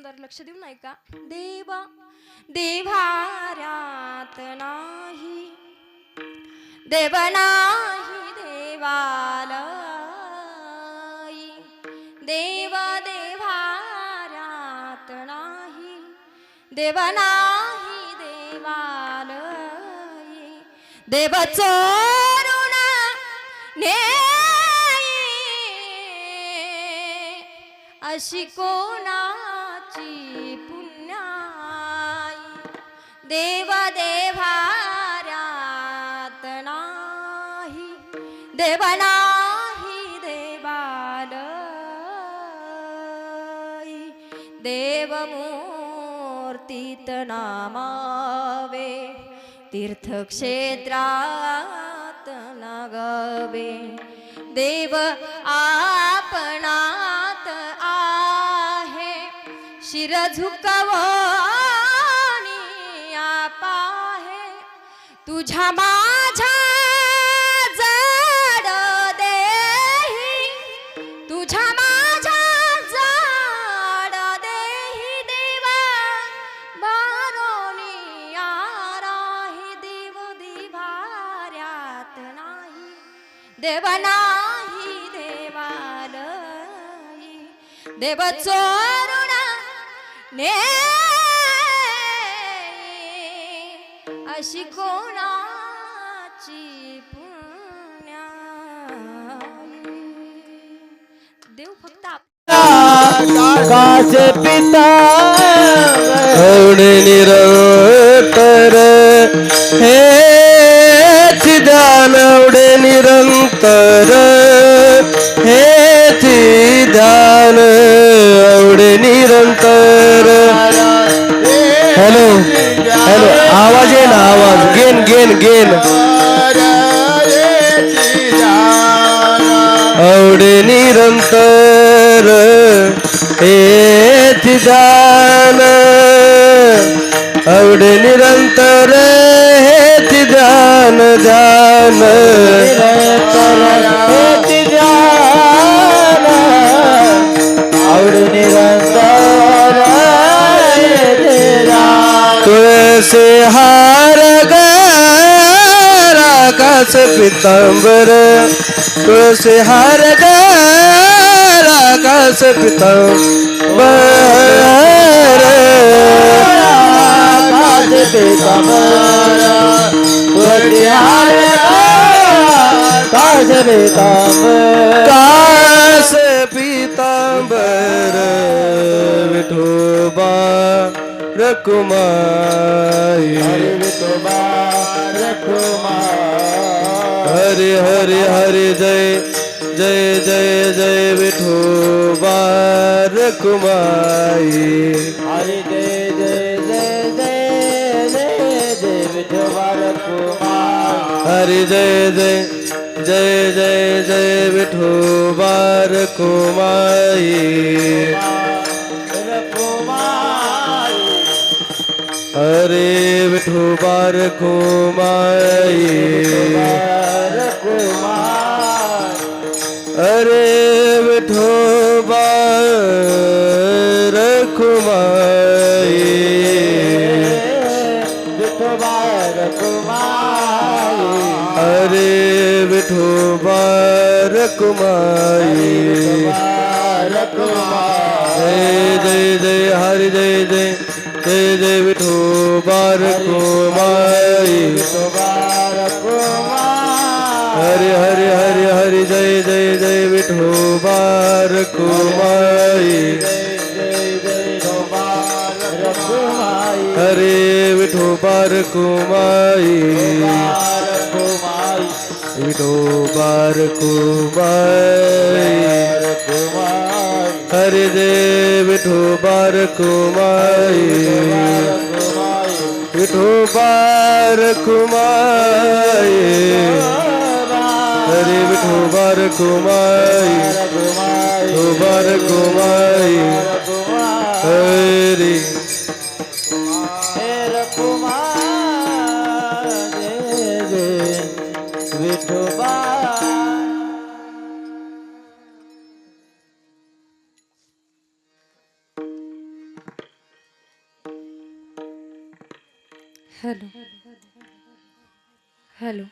सुंदर लक्ष देऊन ऐका. देवा देव्हाऱ्यात नाही देव नाही देवालयी. देव देव्हाऱ्यात नाही देव नाही देवालयी. देव चोरून नेई अशी कोणाची पुण्याई. देव देव्हाऱ्यात नाही देव नाही देवालयी. देवमूर्तीत नामावे तीर्थक्षेत्रात नागावे. देव आपणात आहे शिर झुकवणी पाहे. तुझ्या माझ्या जड देही तुझ्या माझ्या जड देही. देवा बारोणी राही देव देव्हाऱ्यात नाही देव नाही देवालयी. देव चोरून अशी कोणाची पुण्याई. देव फक्त आकाश पिता निरंतर हे ध्यान एवढे निरंतर हे ध्यान एवढे निरंतर. हॅलो हॅलो आवाज आहे ना आवाज गेन गेन गेन. एवढे निरंतर हे ध्यान एवढे निरंतर हे ध्यान ध्यान हे ध्यान एवढे निरंतर तुळसे हार आकाश पितांबर. तुळसे हार आकाश पितांबर. आकाश पितांबर तुळसे हार आकाश पितांबर. काश पितांबर विठोबा रकुमाई. विठोबा रकुमाई. हरे हरे हरे जय जय जय जय विठोबा रकुमाई. हरे जय जय जय जय जय जय विठोबा रकुमाई. हरे जय जय जय जय जय विठोबा रकुमाई. हरे विठोबा रकुमाई. हरे विठोबा रकुमाई. विठोबा रकुमाई. हरे विठोबा रकुमाई. जय जय हरि जय जय जय जय विठोबा रकुमाई. हरे हरे हरे हरे जय जय जय विठोबा रकुमाई. हरे विठोबा रकुमाई. विठोबा रकुमाई. हरे जय विठोबा रकुमाई. विठोबा रकुमाई. हरे विठोबा रकुमाई. विठोबा रकुमाई. हरे विठोबा. हॅलो हॅलो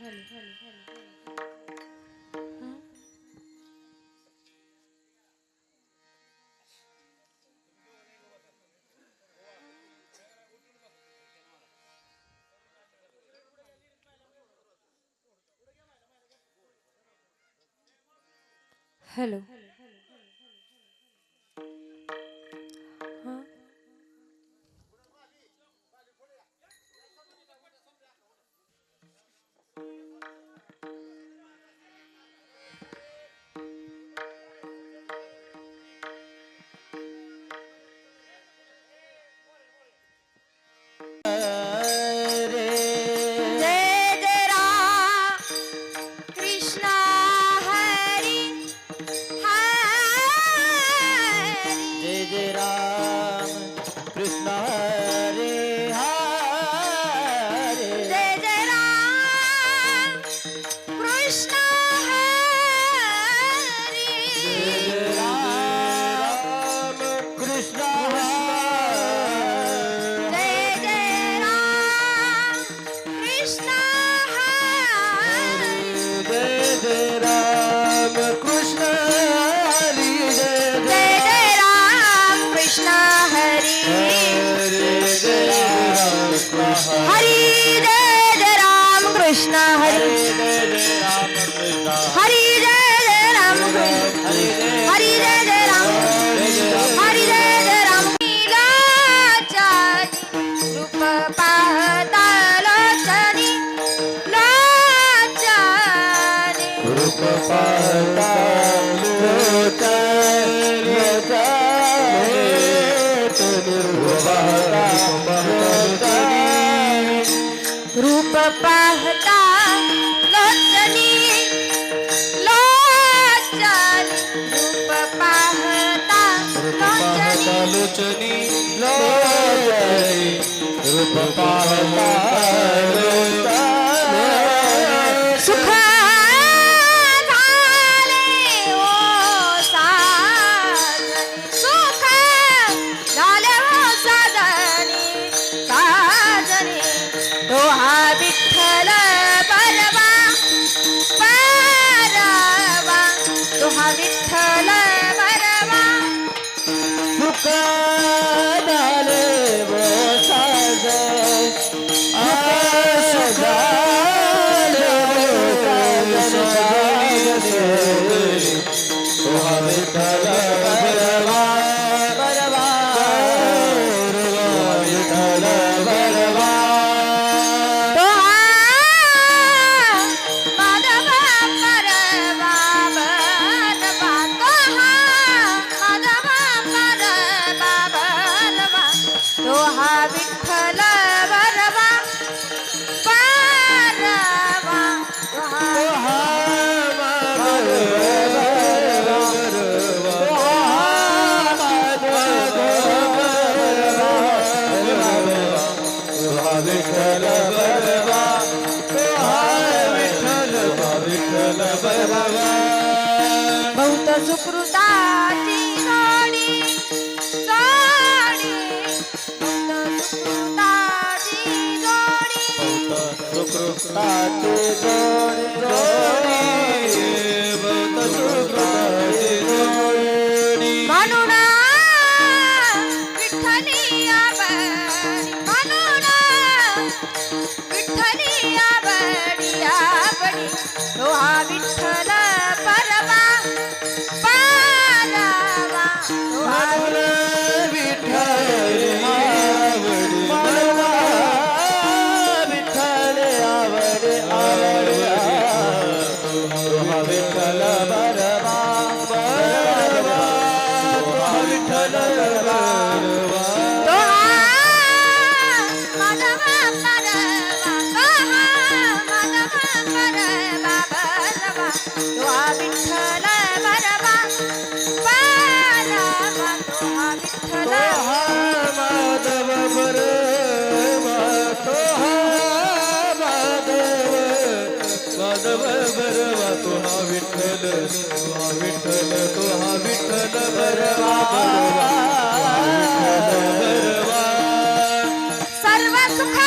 हॅलो जय जय राम कृष्ण हरी हरी जय जय राम कृष्ण हरे हरे जय जय राम कृष्ण हरी राम कृष्ण जय जय राम कृष्ण हरी जय जय राम कृष्ण हरी जय जय जय राम कृष्ण हरी हरी जय जय राम कृष्ण हरी हरी जय जय राम कृष्ण हरी जय जय राम हरी जय जय राम लीलाचारी रूप पाहता लोचनी लोचनी रूप पाहता रूप पाहता लोचनी लोचनी रूप पाहता लोचनी रूप पाहता सुख झाले ओ साजनी सुख झाले ओ साजनी साजनी तो हा विठ्ठल परवा परवा तो हा विठ्ठल परवा सुख झाले वो साज सुख झाले वो साज विठ्ठल बरवा बरवा विठ्ठल बरवा तो हा माधव परवा परवा तो हा माधव परवा परवा तो हा विठ्ठल परवा परवा तो हा विठ्ठल बरवा विठ्ठल बरवा बहुत सुकृताची जोडी जोडी बहुत सुकृताची जोडी सुकृताची जोडी जोडी बहुत सुकृताची जोडी म्हणून विठ्ठली आवडी म्हणून विठ्ठली आवडी आवडी तो हा विठ्ठल परवा परवा तो हा विठ्ठल आवडी मला विठ्ठल आवडी आवडी विठ्ठल बरवा बरवा विठ्ठल बरवा तो हा माधव परवा तो हा माधव परवा परवा तो हा विठ्ठल परवा परवा तो हा विठ्ठल माधव बरवा तो माधव बरवा तो विठ्ठल तो विठ्ठल बरवा बरवा सर्व सुख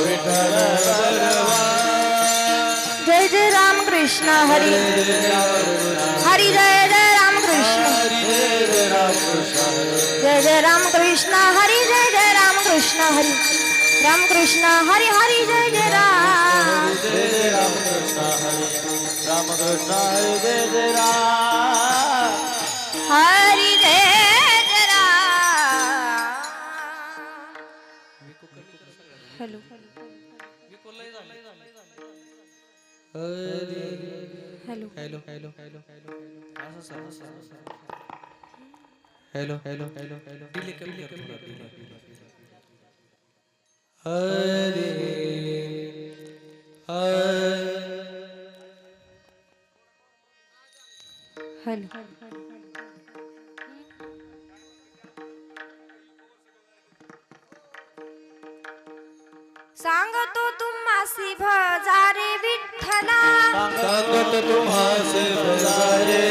विठ्ठल बलवान जय जय राम कृष्ण हरी हरी जय जय राम कृष्ण जय जय राम कृष्ण हरी जय जय राम कृष्ण हरी राम कृष्ण हरी हरी जय जय राम राम कृष्ण हरी राम कृष्ण हरी जय जय राम हरी जय जय Ram hello hello hello hello hello hello hello hello hello delay कमी कर थोडा डिले हरे हॅलो सांगतो तुम्हासी भजारे विठ्ठला सांगत तुम्हासे भजारे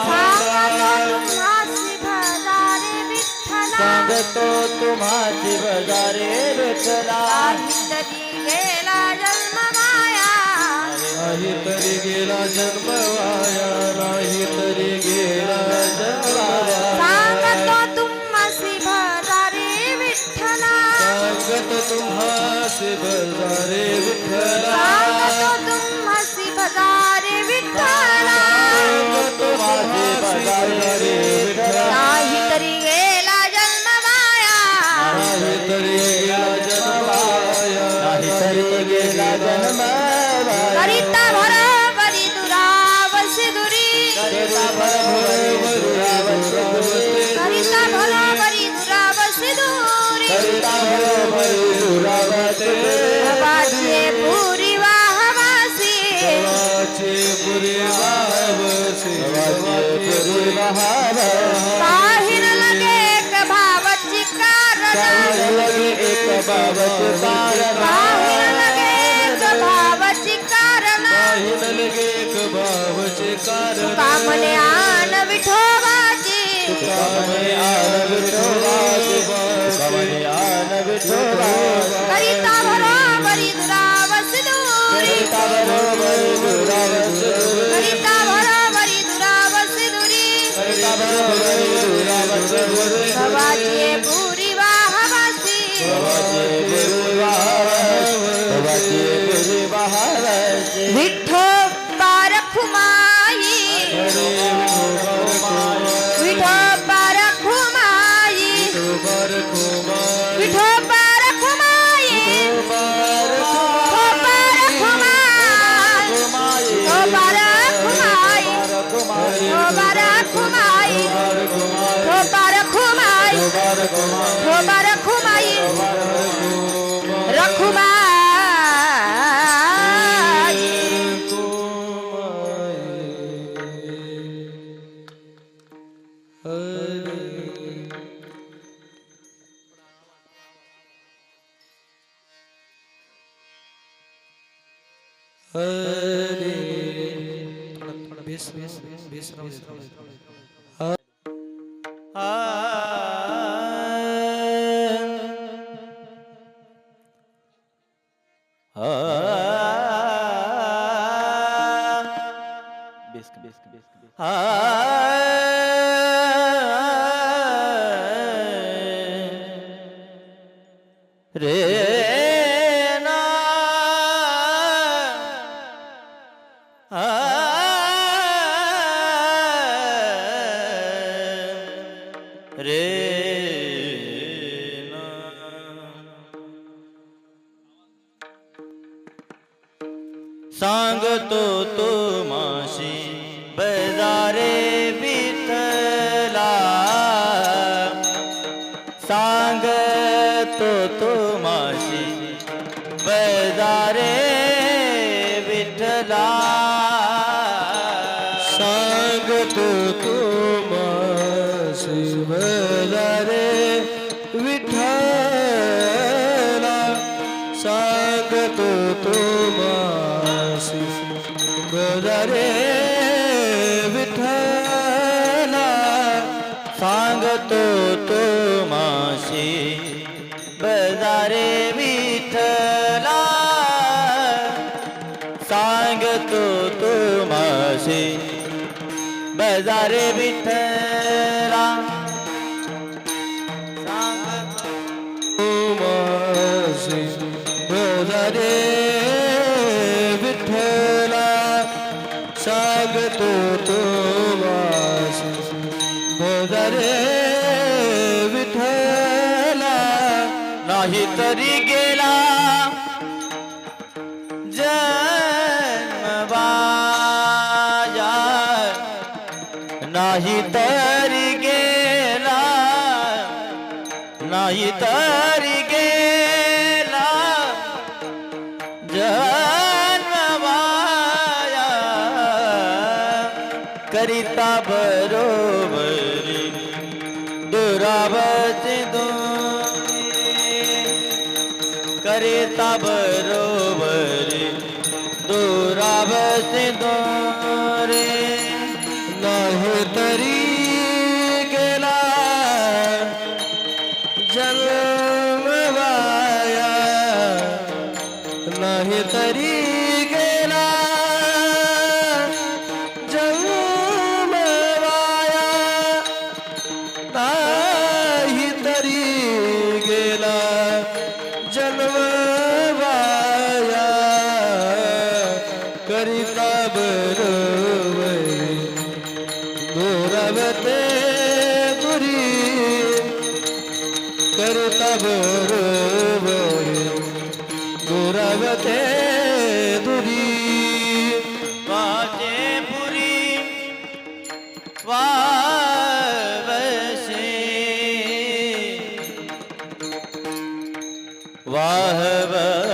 सांगतो तुम्हासी भजारे विठ्ठला सांगतो तुम्हासी भजारे विठ्ठला काहीतरी गेला जन्म माया नाही तरी गेला जन्म वाया नाही तरी गेला जन्म वाया सांगतो तुम्हासी भजारे विठ्ठला सांगत तुम्हासे भजारे विठ्ठला सांगतो तुम्हासी भजारे विठ्ठला सांगत तुम्हासे भजारे विठ्ठला काहीतरी गेला जन्म माया नाही तरी गेला जन्म वाया नाही तरी गेला जन्म वाया करिता बरोबरी दुरावसी दुरी करिता बरोबरी दुरावसी करिता बरोबरी दुरावसी दुरी करिता बरोबरी दुरावसी बाचे पुरी वाहवासी वाचे पुरी वाहवसी वाचे पुरी वाहवसी काही न लगे एक भावाची कारण लगे एक बाबाचे कारण काही न लगे एक भावाची कारण नाही लगे एक बाबाचे कारण कामने आन विठोबाची कामने आन विठोबाचे कामने आन विठोबाचे करिता बरोबरी दुरावसी दुरी करिता बरोबरी दुरावसी करिता बरोबरी दुरावसी दुरी करिता बरोबरी दुरावसी सवाची पुरी वाहवासी वाचे पुरी वाहवसी पुरी वाहवसी विठोबा रखुमाई विठोबा रखुमाई विठोबा रखुमाई विठोबा रखुमाई विठोबा रखुमाई विठोबा रखुमाई विठोबा रखुमाई विठोबा रखुमाई रखुमाई हरे थोड़ा बेस राहू दे रे ना रे ना सांगतो तुम्हाशी बजारे विठ्ठला सांगतो तुम्हाशी बजारे विठ्ठला सांगतो तुम्हाशी बजारे विठ्ठला सांगतो तुम्हाशी बजारे विठ्ठला सांगतो तुम्हाशी बजारे विठ्ठला सांगतो तुम्हाशी बजारे विठ्ठला तुमासी बजारे विठ्ठला सांगतो तुमासी बजारे विठ्ठला नाही तरी गेला जन्म वाया नाही तरी गेला नाही तरी गेला जन्म वाया करिता बरोबरी दुरावती करिता बरोबरी दुरावती दोरे नाही तरी गेला जन्म वाया नाही तरी गेला जन्म वाया नाही तरी गेला जन्म वाया करिता बरोबरी दुरावते दुरी करता बरोबरी दुरावते दुरी वाचे पुरी वावशे वाहवशे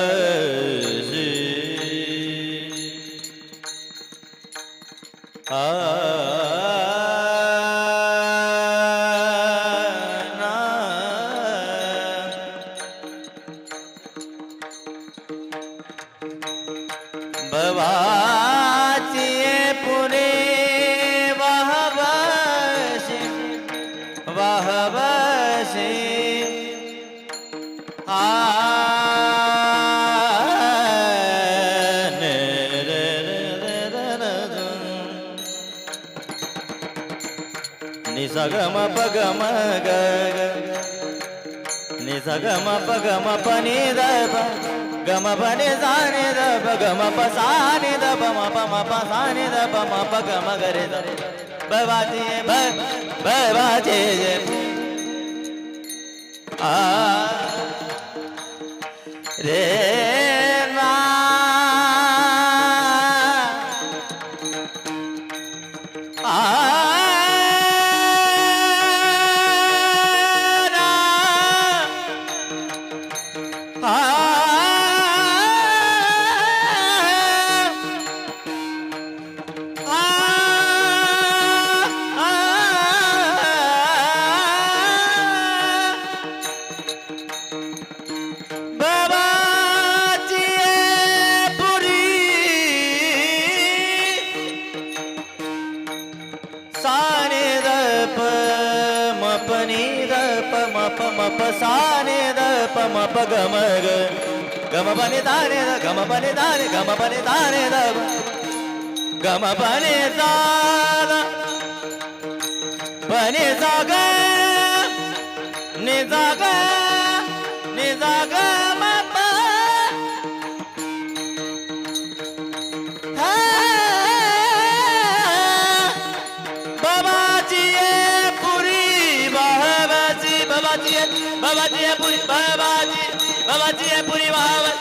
भवाची पुरे वाहवशे वाहवशे निसगम पगम ग निसगम पगम पनि दप गम पनि सानि दप गम प सानि दप म प म प सानि दप म प गम गरे द भवाची भवाची आ रे ना आ साने दप म पनि दप म प म प साने दप म प गम ग गम पनि दाने द गम पनि दाने गम पनि दाने द गम पनि दा पनि सा ग नि सा ग नि सा ग म प बाबाजी पुरी बाबाजी पुरी वाहवत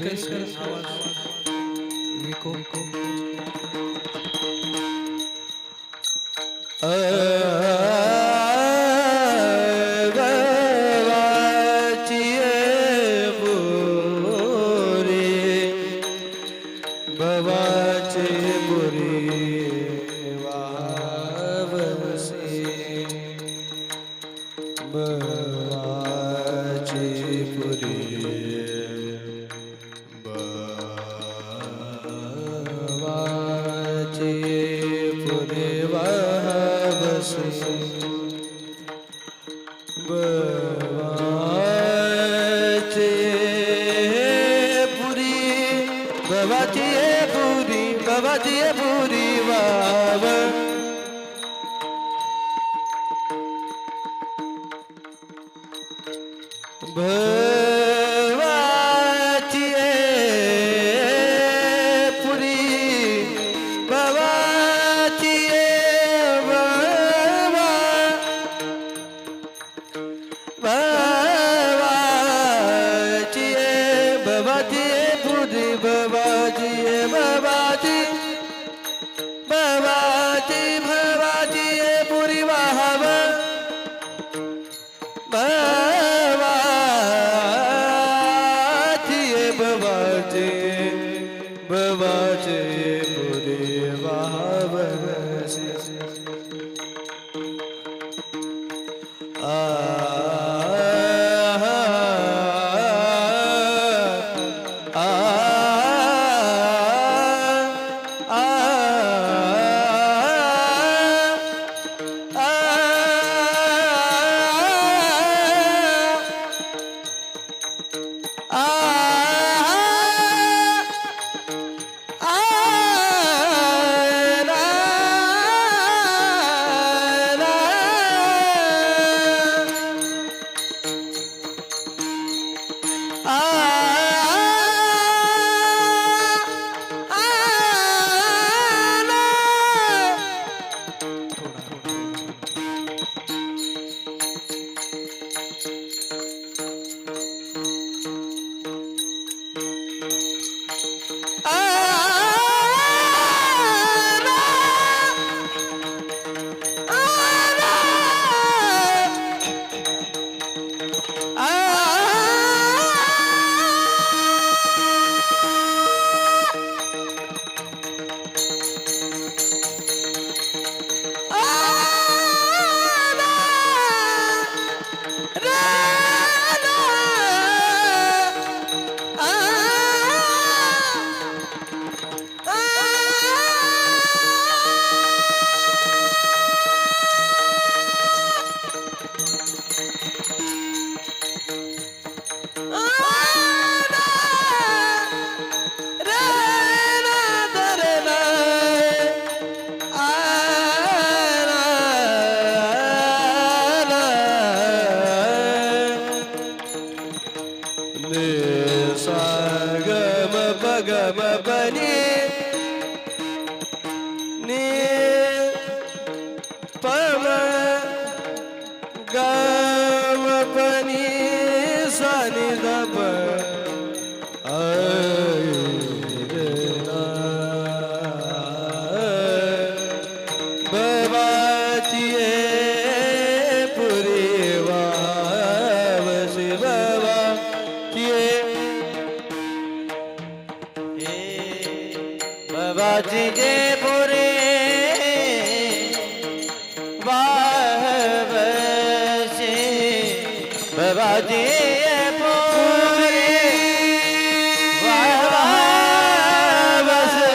बेस कर आवाज विको भवाचे पुरी वावसे भवाचे पुरी भवाचे पुरी वावसे भवाचे पुरी भवाचे भवाची पुरी वाव भवाची पुरी भवाची भवाची भवाची पुरी भवाची भवाची भवाची भवाची पुरी वाहव भवाची भवाची भवाची पुरी वाहव गम बनी नि पम गम बनी सनि दप भवाचिए पुरी वावसी भवाचिए भवाची जे पुरे वावसे भवाची पुरे वावसे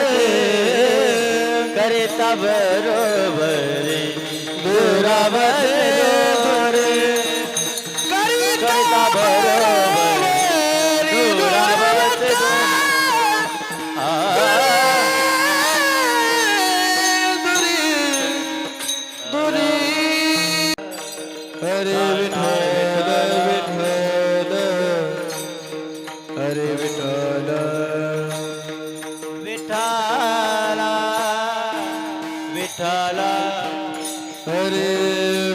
करता बरोबर दुरावर करता बरोबर दुरावर हरे विठ्ठल विठ्ठल हरे विठ्ठल विठ्ठला विठ्ठला हरे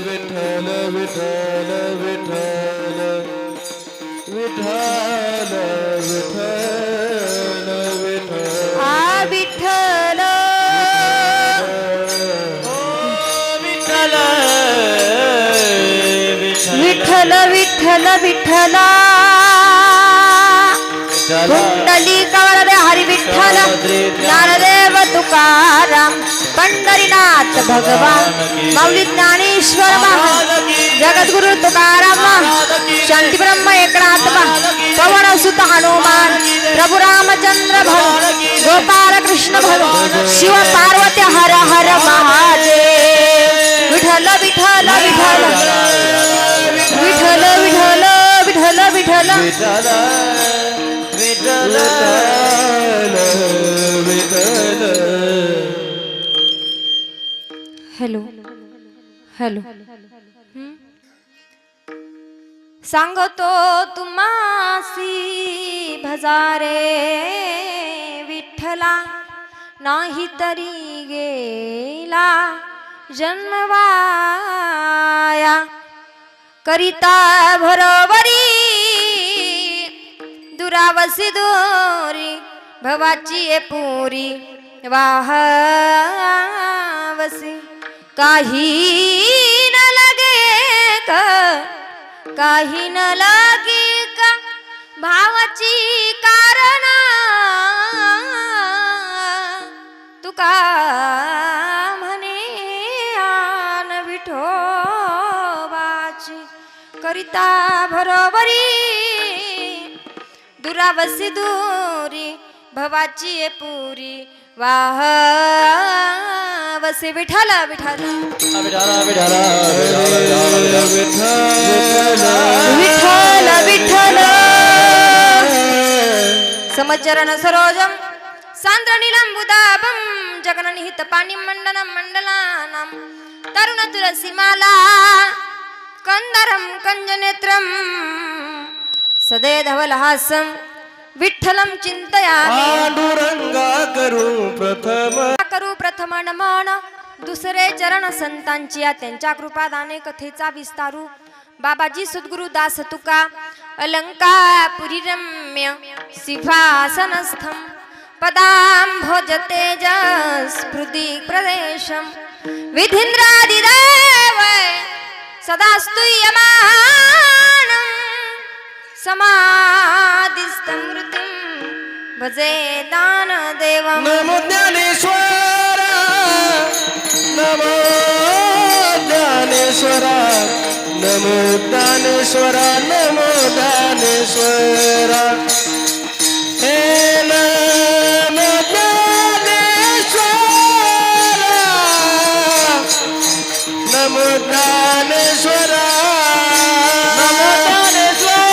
विठ्ठल विठ्ठल विठ्ठल विठ्ठल विठ्ठल विठ्ठल कुंडली कवरदे हरी विठ्ठल ज्ञानदेव तुकाराम पंढरीनाथ भगवान माऊली ज्ञानेश्वर महाराज जगद्गुरु तुकाराम शांती ब्रह्म एकनाथ पवन सुत हनुमान प्रभु रामचंद्र भगवान गोपाल कृष्ण भगवान शिव पार्वती हर हर महादेव विठ्ठल विठ्ठल विठ्ठल विठ्ठल विठ्ठल विठ्ठल विठ्ठल विठ्ठल विठ्ठल हॅलो हॅलो सांगतो तुम्हासी भजारे विठ्ठला नाही तरी गेला जन्मवाया करिता भरोवरी दुरावसी दोरी भवाची ए पुरी वाहवसी काही न लगे का काही न लागे का भावाची कारण तुका म्हणे आन विठोबाची करिता भरोवरी दुरावसी दूरी भवाची ए पुरी वाहवसी विठ्ठल विठ्ठल विठ्ठल विठ्ठल समचरण सरोजम सान्द्रनीलंबुदाभं जगननिहित पाणिमण्डलं मण्डलानां तरुण तुलसीमाला कंदरं कंजनेत्रं सदे धवलहासं विठ्ठलं चिंतयामि पांडुरंगा करू प्रथम नमन दुसरे चरण संतांची या त्यांच्या कृपादाने कथेचा विस्तारू बाबाजी सद्गुरु दास तुका अलंकापुरी रम्य सिंहासनस्थं पदांभोज तेजस्फुति प्रदेशं विधीन्द्रादिदेव सदा स्तूयमानं समाधिस्थं मृतिं भजे दानदेवं नमो ज्ञानेश्वर नमो ज्ञानेश्वर नमो ज्ञानेश्वर नमो ज्ञानेश्वर हे नमो ज्ञानेश्वर नमो ज्ञानेश्वर नमो ज्ञानेश्वर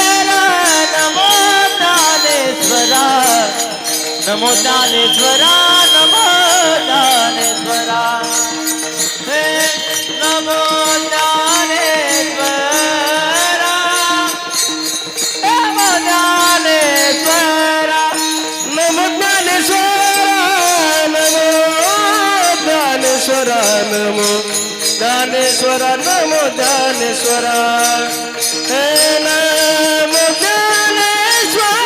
नमो ज्ञानेश्वर नमो ज्ञानेश्वर नमो ज्ञानेश्वर हे नमो ज्ञानेश्वर नमो ज्ञानेश्वर नमो ज्ञानेश्वर नमो ज्ञानेश्वर नमो ज्ञानेश्वर हे नमो ज्ञानेश्वर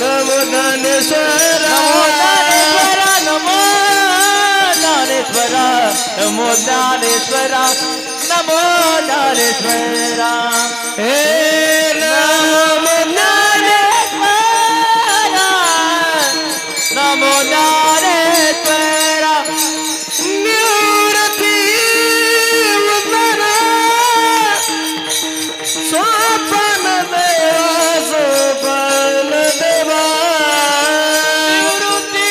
नमो ज्ञानेश्वर नमो ज्ञानेश्वर नमो ज्ञानेश्वर नमो ज्ञानेश्वर हे नमो ज्ञानेश्वर नमो ज्ञानेश्वर निवृत्ती उद्धार सोपान देवा निवृत्ती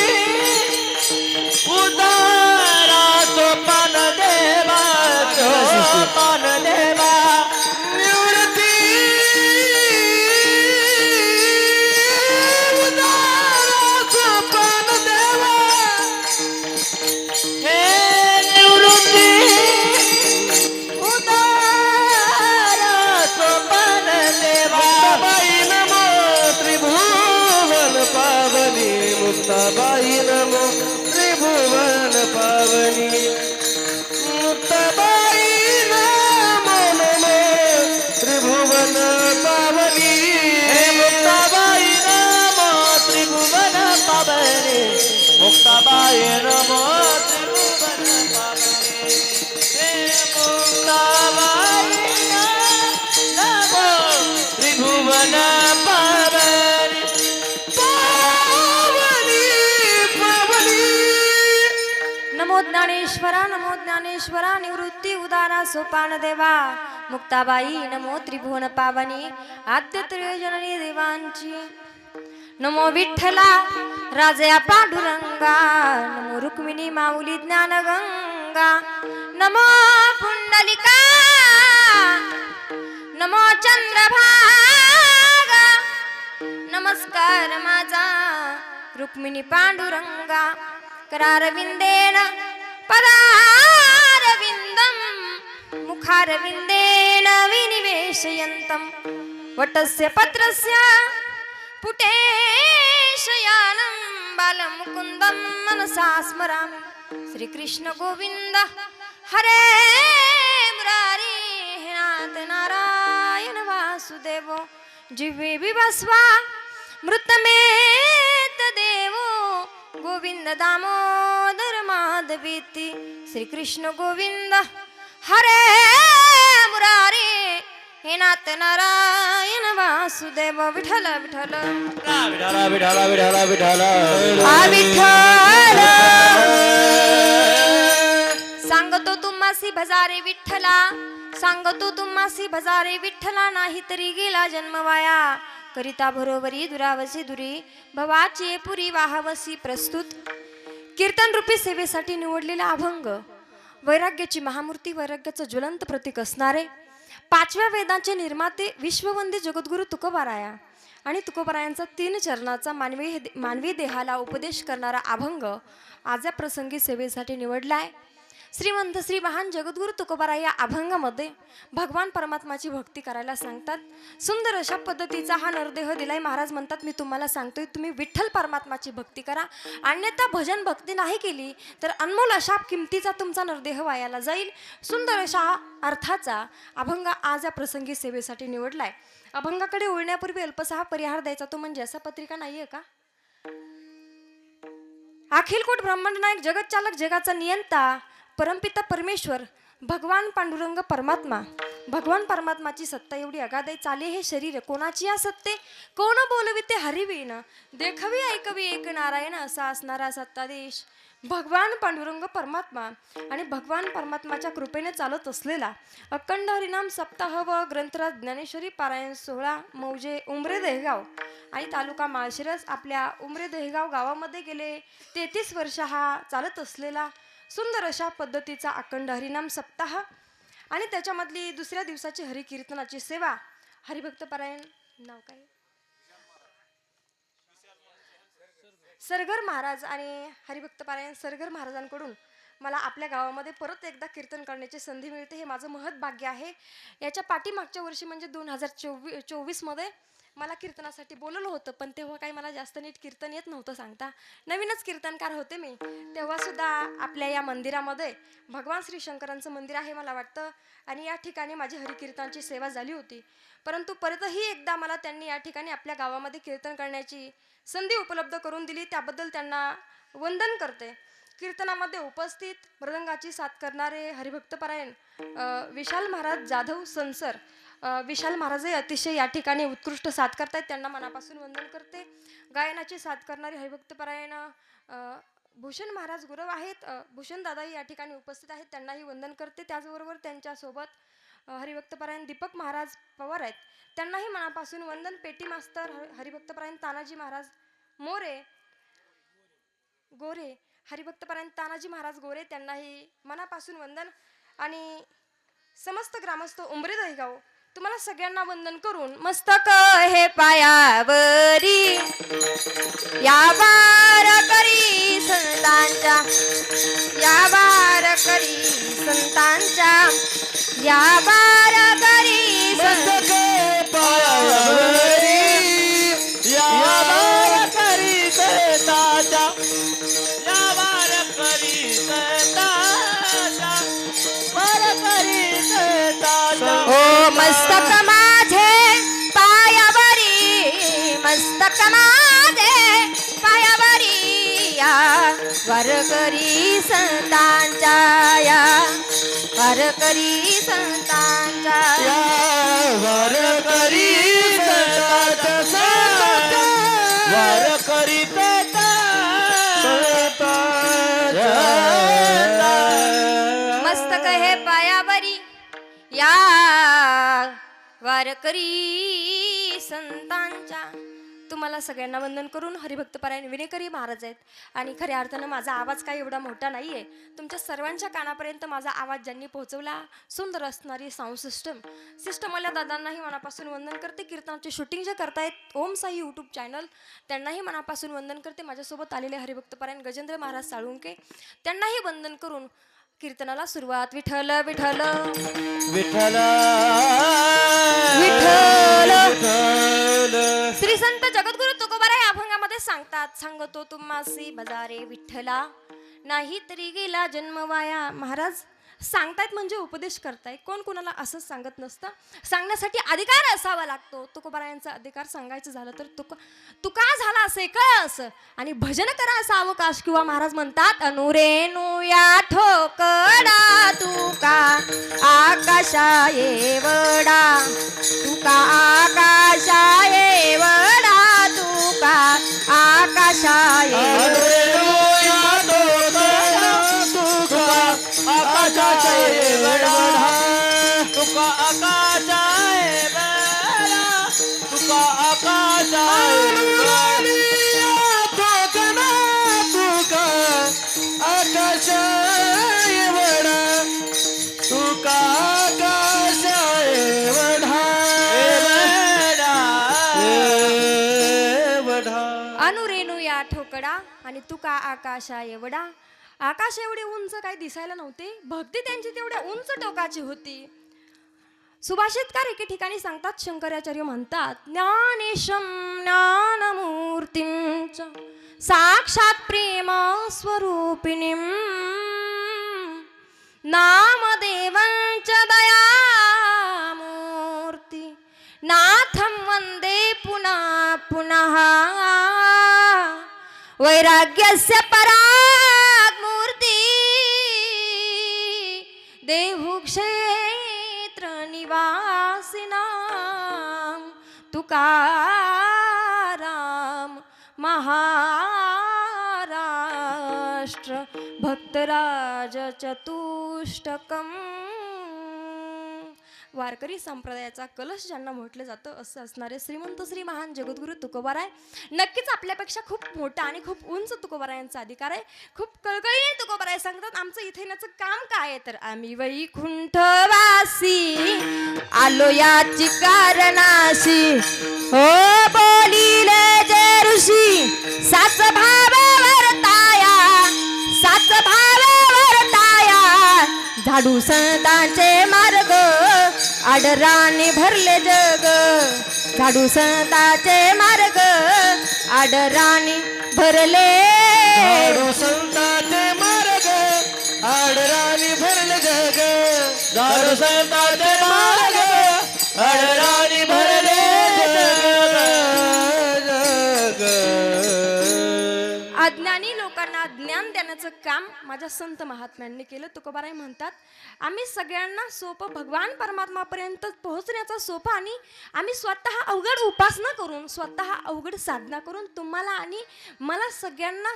उदारा सोपान देवा सोपान देवा निवृत्ती उद्धार सोपान देवा हे निवृत्ती उदारा सोपान देवा मुक्ताबाई नमो त्रिभुवन पावनी मुक्ताबाई नमो त्रिभुवन पावनी मुक्ताबाई नमो नमो त्रिभुवन पावनी हे मुक्ताबाई नमो त्रिभुवन पावनी मुक्ताबाई नमो त्रिभुवन पावनी हे मुक्ताबाई नमो ज्ञानेश्वरा, नमो ज्ञानेश्वरा, निवृत्ती उदारा सोपान देवा, मुक्ताबाई नमो त्रिभुवन पावनी, आद्य त्रयजननी देवांची. नमो विठ्ठला राजया पांडुरंगा, नमो रुक्मिणी माऊली ज्ञानगंगा, नमो पुंडलिका, नमो चंद्रभागा, नमस्कार माझा रुक्मिणी पांडुरंगा. करारविंदेन पदारविंदम, मुखारविंदेन विनिवेशयन्तं, वटस्य पत्रस्य पुटेशयानं, बालमुकुन्दं मनसा स्मरामि. श्रीकृष्ण गोविंद हरे मुरारी, हे नाथ नारायण वासुदेव, जिह्वे विवस्वा मृतमेत देवो, गोविंद दामोदर माधवेति. श्रीकृष्ण गोविंद हरे मुरारी, हे नाथ नारायण वासुदेव. विठ्ठल विठ्ठल विठाला विठाला विठाला विठाला हा विठ्ठल. सांगतो तुम्हासी भजारे विठ्ठला, सांगतो तुम्हासी भजारे विठ्ठला, नाही तरी गेला जन्म वाया. करिता बरोबरी दुरावसी दुरी, भवाची पुरी वाहावसी. प्रस्तुत कीर्तन रूपी सेवेसाठी निवडलेला अभंग, वैराग्याची महामूर्ती, वैराग्याचं ज्वलंत प्रतीक असणारे, पाचव्या वेदांचे निर्माते, विश्ववंदी जगद्गुरु तुकोबाराया आणि तुकोबारायांचा 3 चरणाचा मानवी देहाला उपदेश करणारा अभंग आज या प्रसंगी सेवेसाठी निवडलाय. श्रीमंत श्री महान जगद्गुरु तुकोबाराय या अभंगामध्ये भगवान परमात्माची भक्ती करायला सांगतात. सुंदर अशा पद्धतीचा हा नरदेह दिलाय. महाराज म्हणतात, मी तुम्हाला सांगतोय तुम्ही विठ्ठल परमात्माची भक्ती करा, अन्यथा भजन भक्ती नाही केली तर अनमोल अशा किमतीचा तुमचा नरदेह वायाला जाईल. सुंदर अशा अर्थाचा अभंग आज या प्रसंगी सेवेसाठी निवडलाय. अभंगाकडे वळण्यापूर्वी अल्पसा हा परिहार द्यायचा, तो म्हणजे असा पत्रिका नाहीये का? अखिलकोट ब्रह्मांड नायक, जगत चालक, जगाचा नियंता, परमपिता परमेश्वर भगवान पांडुरंग परमात्मा. भगवान परमात्माची सत्ता एवढी अगाध, चाले हे शरीर कोणाची या सत्ते, कोण बोलविते हरिवीन, देखवी ऐकवी एक नारायण, असा असणारा सत्ताधीश भगवान पांडुरंग परमात्मा. आणि भगवान परमात्माच्या कृपेने चालत असलेला अखंड हरिनाम सप्ताह व ग्रंथराज ज्ञानेश्वरी पारायण सोहळा मौजे उमरे देहगाव आणि तालुका माळशिरस. आपल्या उमरे देहगाव गावामध्ये गेले 33 वर्ष हा चालत असलेला सुंदर अशा पद्धतीचा अखंड हरिनाम सप्ताह आणि त्याच्यामधली दुसऱ्या दिवसाची हरिकीर्तनाची सेवा. हरिभक्त पारायण नाव काय? सरगर महाराज. आणि हरिभक्त पारायण सरगर महाराजांकडून मला आपल्या गावामध्ये परत एकदा कीर्तन करण्याची संधी मिळते, हे माझं महत् भाग्य आहे. याच्या पाठीमागच्या वर्षी म्हणजे 2024 मध्ये मला कीर्तनासाठी बोलवलं होतं, पण तेव्हा काही मला जास्त नीट कीर्तन येत नव्हतं सांगता. नवीनच कीर्तनकार होते मी. तेव्हा सुद्धा आपल्या या मंदिरामध्ये भगवान श्री शंकरांचं मंदिर आहे मला वाटतं, आणि या ठिकाणी माझी हरिकीर्तनाची सेवा झाली होती. परंतु परतही एकदा मला त्यांनी या ठिकाणी आपल्या गावामध्ये कीर्तन करण्याची संधी उपलब्ध करून दिली, त्याबद्दल त्यांना वंदन करते. कीर्तनामध्ये उपस्थित मृदंगाची साथ करणारे हरिभक्तपरायण विशाल महाराज जाधव संसर. विशाल महाराजही अतिशय या ठिकाणी उत्कृष्ट साथ करतायत, त्यांना मनापासून वंदन करते. गायनाची साथ करणारे हरिभक्तपरायण भूषण महाराज गुरव आहेत. भूषण दादाही या ठिकाणी उपस्थित आहेत, त्यांनाही वंदन करते. त्याचबरोबर त्यांच्यासोबत हरिभक्तपरायण दीपक महाराज पवार आहेत, त्यांनाही मनापासून वंदन. पेटी मास्तर हरिभक्तपरायण तानाजी महाराज मोरे गोरे, हरिभक्तपरायण तानाजी महाराज गोरे, त्यांनाही मनापासून वंदन. आणि समस्त ग्रामस्थ उमरे दहीगाव तुम्हाला सगळ्यांना वंदन करून मस्तक हे पायावरी या वारकरी संतांच्या, या वारकरी संतांच्या, या वारकरी मस्तक पायावरी या वारकरी संतांच्या, या वारकरी संतांच्या, वारकरी संतांच्या. ओ मस्तक माझे पायावरी, मस्तक माझे पायावरी या वारकरी संतांच्या, या वारकरी संतांच्या, या वारकरी संतांच्या, वारकरी संतांच्या. वारकरी संतांच्या तुम्हाला सगळ्यांना वंदन करून हरिभक्त पारायण विनेकरी महाराज आहेत. आणि खऱ्या अर्थानं माझा आवाज काही एवढा मोठा नाही आहे. तुमच्या सर्वांच्या कानापर्यंत माझा आवाज ज्यांनी पोहोचवला, सुंदर असणारी साऊंड सिस्टमवाल्या दादांनाही मनापासून वंदन करते. कीर्तनाचे शूटिंग जे करतायत ओम साई यूट्यूब चॅनल, त्यांनाही मनापासून वंदन करते. माझ्यासोबत आलेले हरिभक्त पारायण गजेंद्र महाराज साळुंके, त्यांनाही वंदन करून कीर्तनाला सुरुवात. विठ्ठल विठ्ठल विठ्ठल विठ्ठल. विठ्ठल श्री संत जगद्गुरु तुकोबाराय अभंगामध्ये सांगतात, सांगतो तुम्हासी बजारे विठ्ठला, नाही तरी गेला जन्म वाया. महाराज सांगतायत म्हणजे उपदेश करतायत. कोण कोणाला असंच सांगत नसतं. सांगण्यासाठी अधिकार असावा लागतो. तुकोबारायांचा अधिकार सांगायचं झालं तर तुका झाला असे कळ असं, आणि भजन करा असा अवकाश. किंवा महाराज म्हणतात, अनुरेणू या ठोकडा तुका आकाशा एवढा, तुका आकाशा एवढा, तुका आकाशा आकाशाचा एवढा, तुका आकाशा एवढा, तुका आकाशा तुका आकाशा एवढा, तुका आकाशा एवढा एवढा. अनुरेणू या ठोकडा आणि तुका आकाशा एवढा. आकाश एवढे उंच काही दिसायला नव्हते, भक्ती त्यांची तेवढ्या उंच टोकाची होती. सुभाषितकार एके ठिकाणी सांगतात, शंकराचार्य म्हणतात, ज्ञानेशम ज्ञानमूर्तींच साक्षात प्रेम स्वरूपिणीं नामदेवंच दयामूर्ती नाथं वंदे पुनः पुनः वैराग्यस्य परात्मूर्ती देहुक्षेत्र निवासिनां तुकाराम महाराष्ट्र भक्तराज चतुष्टकम. वारकरी संप्रदायाचा कलश ज्यांना म्हटलं जातं असं असणारे श्रीमंत श्री महान जगद्गुरु तुकोबाराय नक्कीच आपल्यापेक्षा खूप मोठा आणि खूप उंच तुकोबारायांचा अधिकार आहे. खूप कळकळीने तुकोबाराय सांगतात, आमचं इथे येण्याचं काम काय आहे तर आम्ही वैकुंठवासी आलो याची कारणाशी, हो बोलिले जे ऋषी साच भाव वर्ताया, साच भाव वर्ताया, झाडू संतांचे मार्ग आडराने भरले जग, झाडू संतांचे मार्ग आडराने भरले, झाडू संतांचे मार्ग आडराणी भरले जग, झाडू संतांचे मार्ग आडराणी भरले जग. अज्ञानी लोकांना ज्ञान देण्याचं काम माझ्या संत महात्म्यांनी केलं. तुकोबाराय म्हणतात, आम्ही सगळ्यांना सोपं भगवान परमात्मापर्यंत पोहोचण्याचा सोपं, आणि आम्ही स्वतः अवघड उपासना करून, स्वतः अवघड साधना करून तुम्हाला आणि मला सगळ्यांना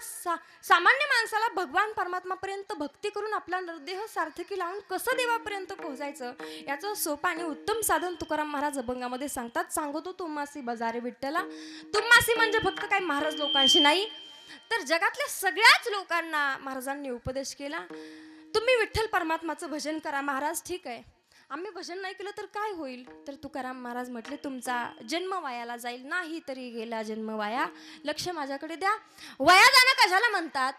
सामान्य माणसाला भगवान परमात्मापर्यंत भक्ती करून आपला नरदेह सार्थकी लावून कसं देवापर्यंत पोहोचायचं याचं सोपं आणि उत्तम साधन तुकाराम महाराज अभंगामध्ये सांगतात. सांगतो तुम्हासी बजारे विठ्ठला. तुम्हासी म्हणजे फक्त काही महाराज लोकांशी नाही, तर जगातल्या सगळ्याच लोकांना महाराजांनी उपदेश केला. तुम्ही विठ्ठल परमात्माचं भजन करा. महाराज ठीक आहे, आम्ही भजन नाही केलं तर काय होईल तर तुकाराम महाराज म्हटले, तुमचा जन्म वायाला जाईल, नाही तरी गेला जन्म वाया. लक्ष माझ्याकडे द्या. वाया जाणं कशाला म्हणतात,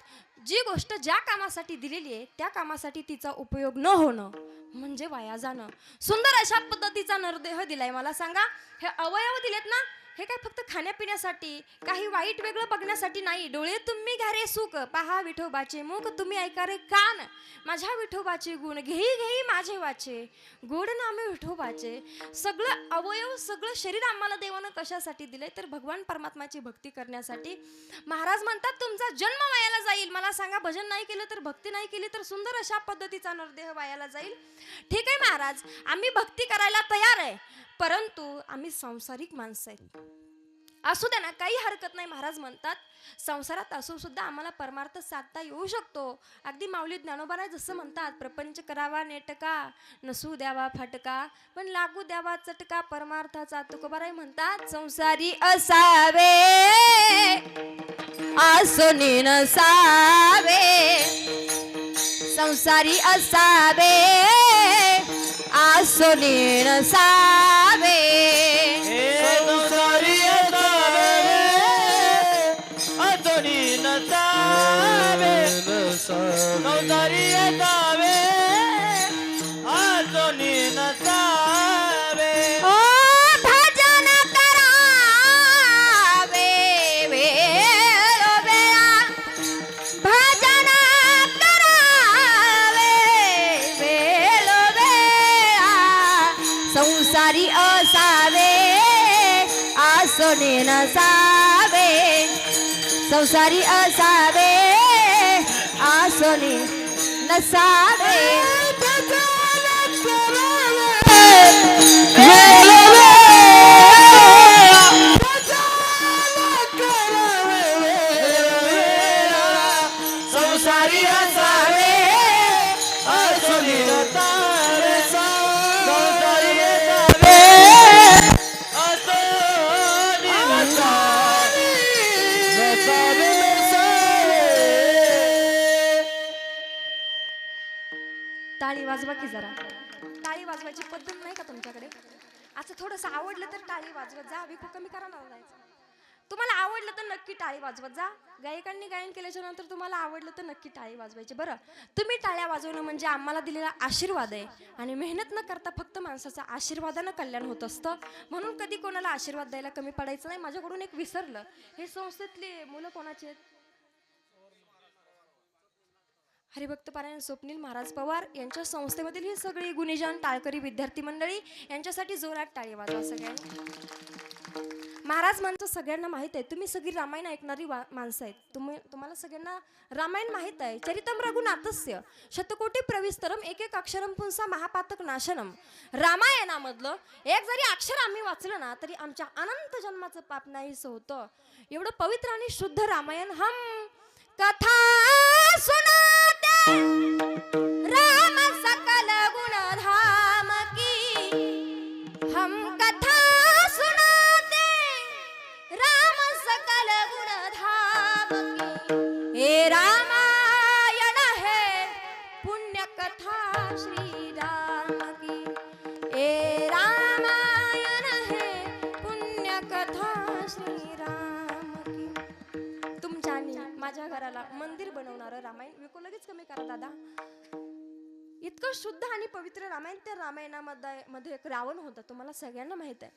जी गोष्ट ज्या कामासाठी दिलेली आहे त्या कामासाठी तिचा उपयोग न होणं म्हणजे वाया जाणं. सुंदर अशा पद्धतीचा नरदेह दिलाय. मला सांगा, हे अवयव दिलेत ना, हे काय फक्त खाण्यापिण्यासाठी, काही वाईट वेगळं बघण्यासाठी नाही. डोळे तुम्ही घ्या रे सुख, पहा विठोबाचे मुख, तुम्ही ऐका रे कान, माझ्या विठोबाचे गुण घेई घेई माझे वाचे, गोड नामे विठोबाचे. सगळं अवयव, सगळं शरीर आम्हाला देवानं कशासाठी दिलंय तर भगवान परमात्माची भक्ती करण्यासाठी. महाराज म्हणतात, तुमचा जन्म वायाला जाईल. मला सांगा, भजन नाही केलं तर, भक्ती नाही केली तर सुंदर अशा पद्धतीचा नरदेह वायाला जाईल. ठीक आहे महाराज, आम्ही भक्ती करायला तयार आहे, परंतु आम्ही सांसारिक माणसं आहेत. असू द्या ना, काही हरकत नाही. महाराज म्हणतात संसारात असून सुद्धा आम्हाला परमार्थ साधता येऊ शकतो. अगदी माऊली ज्ञानोबा जसं म्हणतात, प्रपंच करावा नेटका, नसू द्यावा फटका, पण लागू द्यावा चटका परमार्थाचा. तुकोबाराय म्हणतात संसारी असावे आसुनी नसावे, संसारी असावे आसुनी नसावे. संसारी असावे आसुनी नसावे, संसारी असावे आसुनी नसावे. ओ भजन करावे वेळोवेळा, भजन करावे वेळोवेळा, संसारी असावे आसुनी नसावे, संसारी असावे आसुनी नसावे. संसारी असावे आसुनी नसावे, संसारी असावे आसुनी नसावे, नसावे, नसावे. टाळी वाजवा की जरा. टाळी वाजवायची पद्धत नाही का तुमच्याकडे? असं थोडंसं आवडलं तर टाळी वाजवत जा. विकू कमी करा ना जायचं. तुम्हाला आवडलं तर नक्की टाळी वाजवत जा. गायकांनी गायन केल्याच्या नंतर तुम्हाला आवडलं तर नक्की टाळी वाजवायची. बरं, तुम्ही टाळ्या वाजवणं म्हणजे आम्हाला दिलेला आशीर्वाद आहे. आणि मेहनत न करता फक्त माणसाचं आशीर्वादानं कल्याण होत असतं. म्हणून कधी कोणाला आशीर्वाद द्यायला कमी पडायचं नाही. माझ्याकडून एक विसरलं, हे संस्थेतले मुलं कोणाचे आहेत? हरिभक्त पारायण स्वप्नील महाराज पवार यांच्या संस्थेमधील ही सगळी गुणीजन टाळकरी विद्यार्थी मंडळी यांच्यासाठी जोरात टाळी वाजवा सगळ्यांनी. महाराज माणसं सगळ्यांना माहीत आहे. तुम्ही सगळी रामायण ऐकणारी माणसं आहेत. तुम्हाला सगळ्यांना रामायण माहीत आहे. चरितम रघुनाथस्य शतकोटी प्रविस्तरम एक एक अक्षरम पुंसा महापातक नाशनम. रामायणामधलं एक जरी अक्षर आम्ही वाचलं ना तरी आमच्या अनंत जन्माचं पाप नाहीसं होतं. एवढं पवित्र आणि शुद्ध रामायण. हम कथा सुनाते राम सकल गुण धाम की, हम कथा सुनाते राम सकल गुण धाम की. हे रामायण है पुण्य कथा श्री राम की, हे रामायण है पुण्य कथा श्री राम की. तुमच्या आणि माझ्या घराला मंदिर बनवणारं रामायण विकू लगेच कमी करा दादा. इतकं शुद्ध आणि पवित्र रामायण. त्या रामायणामध्ये एक रावण होता, तुम्हाला सगळ्यांना माहित आहे.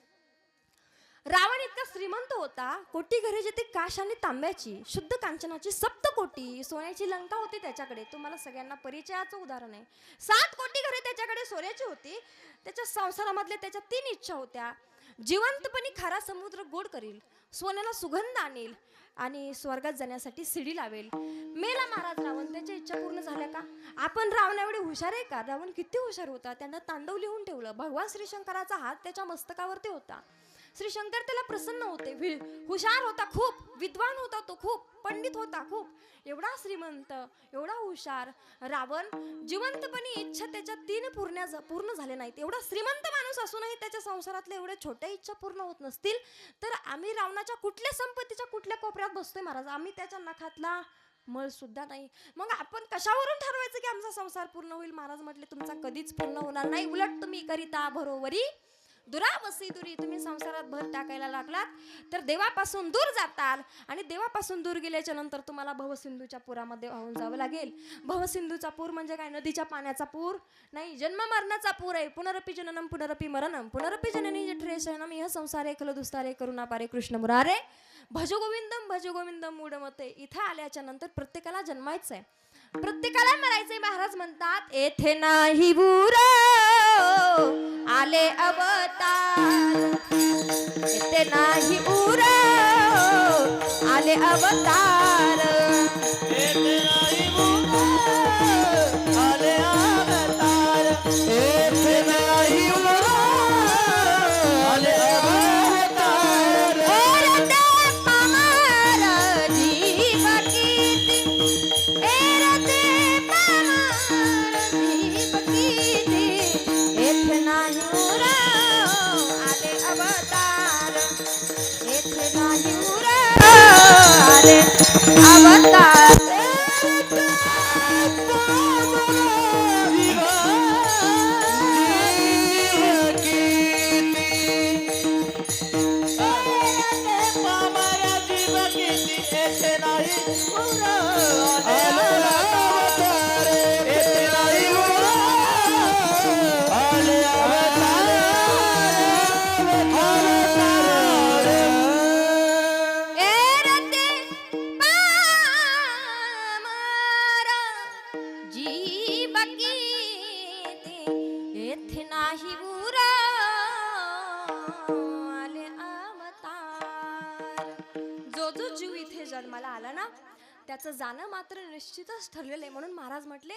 रावण इतका श्रीमंत होता, कोटी घरे जिथे काश आणि तांब्याची शुद्ध कांचनाची 7 कोटी सोन्याची लंका होती त्याच्याकडे. तुम्हाला सगळ्यांना परिचयाचं उदाहरण आहे. 7 कोटी घरे त्याच्याकडे सोन्याची होती. त्याच्या संसारामधल्या त्याच्या 3 इच्छा होत्या. जिवंतपणी खारा समुद्र गोड करील, सोन्याला सुगंध आणील आणि स्वर्गात जाण्यासाठी शिडी लावेल. मेला महाराज रावण. त्याच्या इच्छा पूर्ण झाल्या का? आपण रावण एवढे हुशार आहे का? रावण किती हुशार होता. त्यांना तांडव लिहून ठेवलं. भगवान श्रीशंकराचा हात त्याच्या मस्तकावरती होता. श्री शंकर त्याला प्रसन्न होते. हुशार होता खूप, विद्वान होता तो खूप, पंडित होता खूप. एवढा श्रीमंत, एवढा हुशार रावण, जिवंतपणी इच्छा त्याच्या 3 पूर्ण झाले नाहीत. एवढा श्रीमंत माणूस असूनही त्याच्या संसारातल्या एवढ्या छोट्या इच्छा पूर्ण होत नसतील तर आम्ही रावणाच्या कुठल्या संपत्तीच्या कुठल्या कोपऱ्यात बसतोय महाराज? आम्ही त्याच्या नखातला मळ सुद्धा नाही. मग आपण कशावरून ठरवायचं की आमचा संसार पूर्ण होईल? महाराज म्हटले तुमचा कधीच पूर्ण होणार नाही. उलट तुम्ही करिता बरोबरी दुरावसी दुरी. तुम्ही संसारात भर टाकायला लागलात तर देवापासून दूर जाताल आणि देवापासून दूर गेल्याच्या नंतर तुम्हाला भवसिंधूच्या पुरामध्ये वाहून जावं लागेल. भवसिंधूचा पूर म्हणजे काय? नदीच्या पाण्याचा पूर नाही, जन्म मरणाचा पूर आहे. पुनरपि जननम पुनरपि मरणम पुनरपि जननी जठरे शयनम इह संसारे खल दुस्तारे करुणापारे कृष्ण मुरारे भज गोविंदम मूढमते. इथे आल्याच्या नंतर प्रत्येकाला जन्मायचं आहे, प्रत्येकाला मरायचंय. महाराज म्हणतात येथे नाही बुर आले अवतार, येथे नाही बुर आले अवतार, येथे नाही बुर आले अवतार, येथे नाही बुर आले अवतार. आले अवतार जन्माला आला ना त्याचं जाणं मात्र निश्चितच ठरलेलं आहे. म्हणून महाराज म्हटले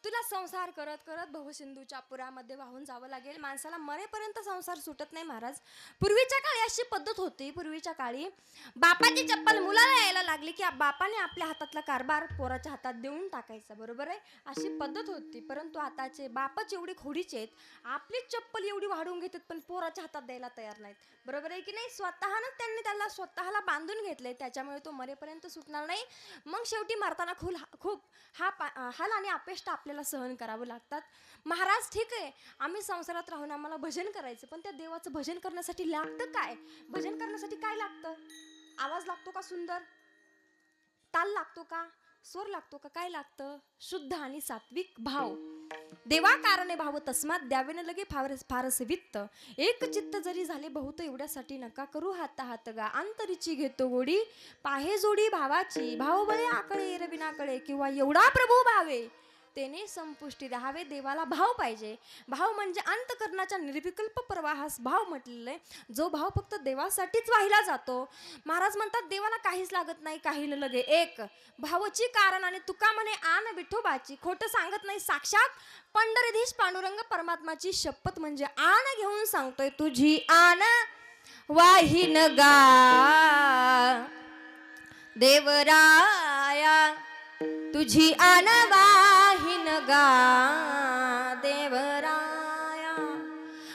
तुला संसार करत करत भवसिंधूच्या पुरामध्ये वाहून जावं लागेल. माणसाला मरेपर्यंत संसार सुटत नाही महाराज. पूर्वीच्या काळी अशी पद्धत होती. पूर्वीच्या काळी बापाची चप्पल मुलाला यायला लागली की बापाने आपल्या हातातला कारभार पोराच्या हातात देऊन टाकायचा. बरोबर आहे, अशी पद्धत होती. परंतु आताचे बापच एवढी खोडीचे आहेत, आपली चप्पल एवढी वाढवून घेतात पण पोराच्या हातात द्यायला तयार नाहीत. बरोबर आहे की नाही. स्वतःनंच त्यांनी त्याला स्वतःला बांधून घेतले, त्याच्यामुळे तो मरेपर्यंत सुटणार नाही. मग शेवटी मारताना खूप हाल आणि अपेष्ट आपल्याला सहन करावं लागतात. महाराज ठीक आहे, आम्ही संसारात राहून आम्हाला भजन करायचं, पण त्या देवाचं भजन करण्यासाठी लागतं काय? भजन करण्यासाठी काय लागतं? आवाज लागतो का सुंदर? ताल लागतो का? स्वर लागतो का? काय लागतं? शुद्ध आणि सात्विक भाव. देवा कारणे भाव तस्मात द्यावे न लगे फारस वित्त. एक चित्त जरी झाले बहुत एवढ्यासाठी नका करू हात हात गा. अंतरीची घेतो गोडी पाहे जोडी भावाची. भाव बळे आकळे रविनाकडे किंवा एवढा प्रभू भावे तेने संपुष्टी द्यावे. देवाला भाव पाहिजे. भाव म्हणजे अंतकरणाच्या निर्विकल्प प्रवाहास भाव म्हटलेलं आहे. जो भाव फक्त देवासाठीच वाहिला जातो. महाराज म्हणतात देवाला काहीच लागत नाही, काही न लगे एक भावची कारण. आणि तुका म्हणे आन विठोबाची, खोटं सांगत नाही. साक्षात पंढरीधीश पांडुरंग परमात्माची शपथ म्हणजे आन घेऊन सांगतोय. तुझी आन वाहिन गा देवराया, तुझी आन वाहिन गा देवराया.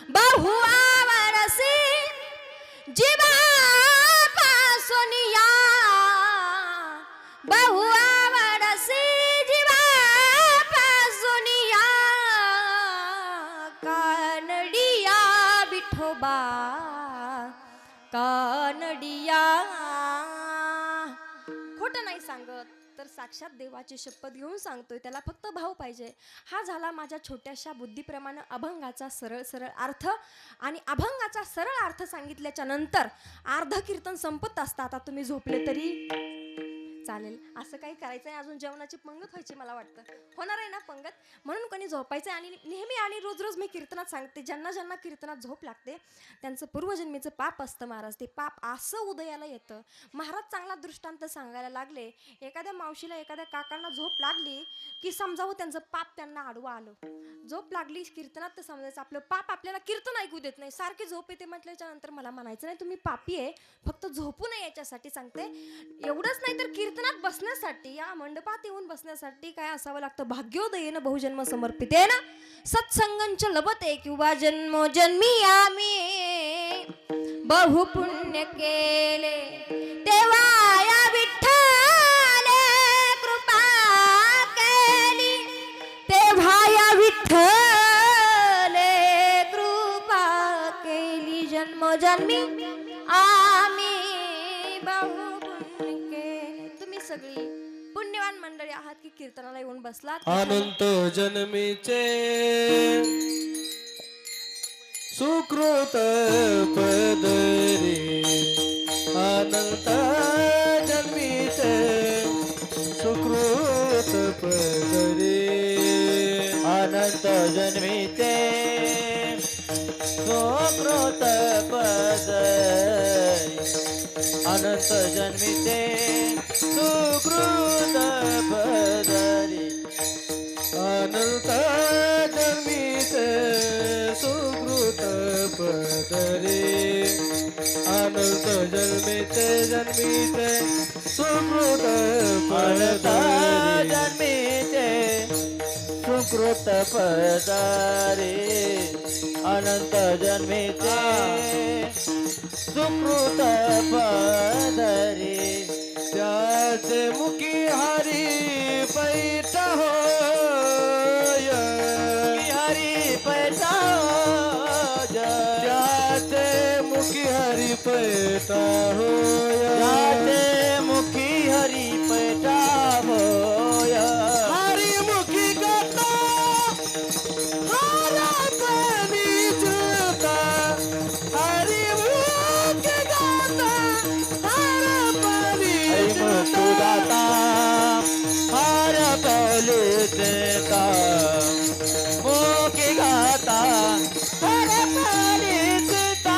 बहुआ वरसी जीवा पासोनिया, बहुआ वरसी जीवा पासोनिया. कानडिया विठोबा कानडिया. खोटं नाही सांगत तर साक्षात देवाची शपथ घेऊन सांगतोय. त्याला फक्त भाव पाहिजे. हा झाला माझ्या छोट्याशा बुद्धीप्रमाणे अभंगाचा सरळ सरळ अर्थ. आणि अभंगाचा सरळ अर्थ सांगितल्याच्या नंतर अर्ध कीर्तन संपत असतं. आता तुम्ही झोपले तरी चालेल, असं काही करायचं नाही. अजून जेवणाची पंगत व्हायची मला वाटतं. होणार आहे ना पंगत, म्हणून कोणी झोपायचं. आणि नेहमी आणि रोज रोज मी कीर्तनात सांगते, ज्यांना ज्यांना कीर्तनात झोप लागते त्यांचं पूर्वजन्मीचं पाप असतं महाराज. ते पाप असं उदयाला येतं. महाराज चांगला दृष्टांत सांगायला लागले. एखाद्या मावशीला एखाद्या काकांना झोप लागली की समजावं त्यांचं पाप त्यांना आडवं आलं. झोप लागली कीर्तनात तर समजायचं आपलं पाप आपल्याला कीर्तन ऐकू देत नाही. सारखी झोप येते म्हटल्याच्या नंतर मला म्हणायचं नाही तुम्ही पापी आहे, फक्त झोपू नये याच्यासाठी सांगते. एवढंच नाही तर कीर्तनात बसण्यासाठी, या मंडपात येऊन बसण्यासाठी काय असावं लागतं? भाग्योदयेन बहुजन्म समर्पितेन सत्संगंच लभते किंवा जन्मोजन्मी आम्ही बहुपुण्य केले. तेव्हा या विठ्ठले कृपा केली, तेव्हा या विठ्ठले कृपा केली. जन्मोजन्मी आम्ही बहुपुण्य केले. तुम्ही सगळी पुण्यवान मंडळी आहात की कीर्तनाला येऊन बसलात. अनंत जन्मीचे सुकृत पदरी, अनंत जन्मीचे सुकृत पदरी. अनंत जन्मीचे सुकृत पदरी, अनंत जन्मीचे सुकृत पदरी. अनंत जन्मीचे सुकृत पदरी, अनंत जन्मीचे सुकृत अनंत पदरी. जन्मीचे सुकृत पदरी, अनंत जन्मीचे सुकृत पदरी. त्या त्याचे मुखी हरी पैठ होय हरी पैसा त्याचे मुखी हरी पैठ होय त्याचे मुखी हरी पैसा होय हरी मुखी गाता हरा पाणी जुळता हरी मुखी गाता हरा पाणी मुक्तु गाता हार पौले देता मुखी गाता हर पाणी देता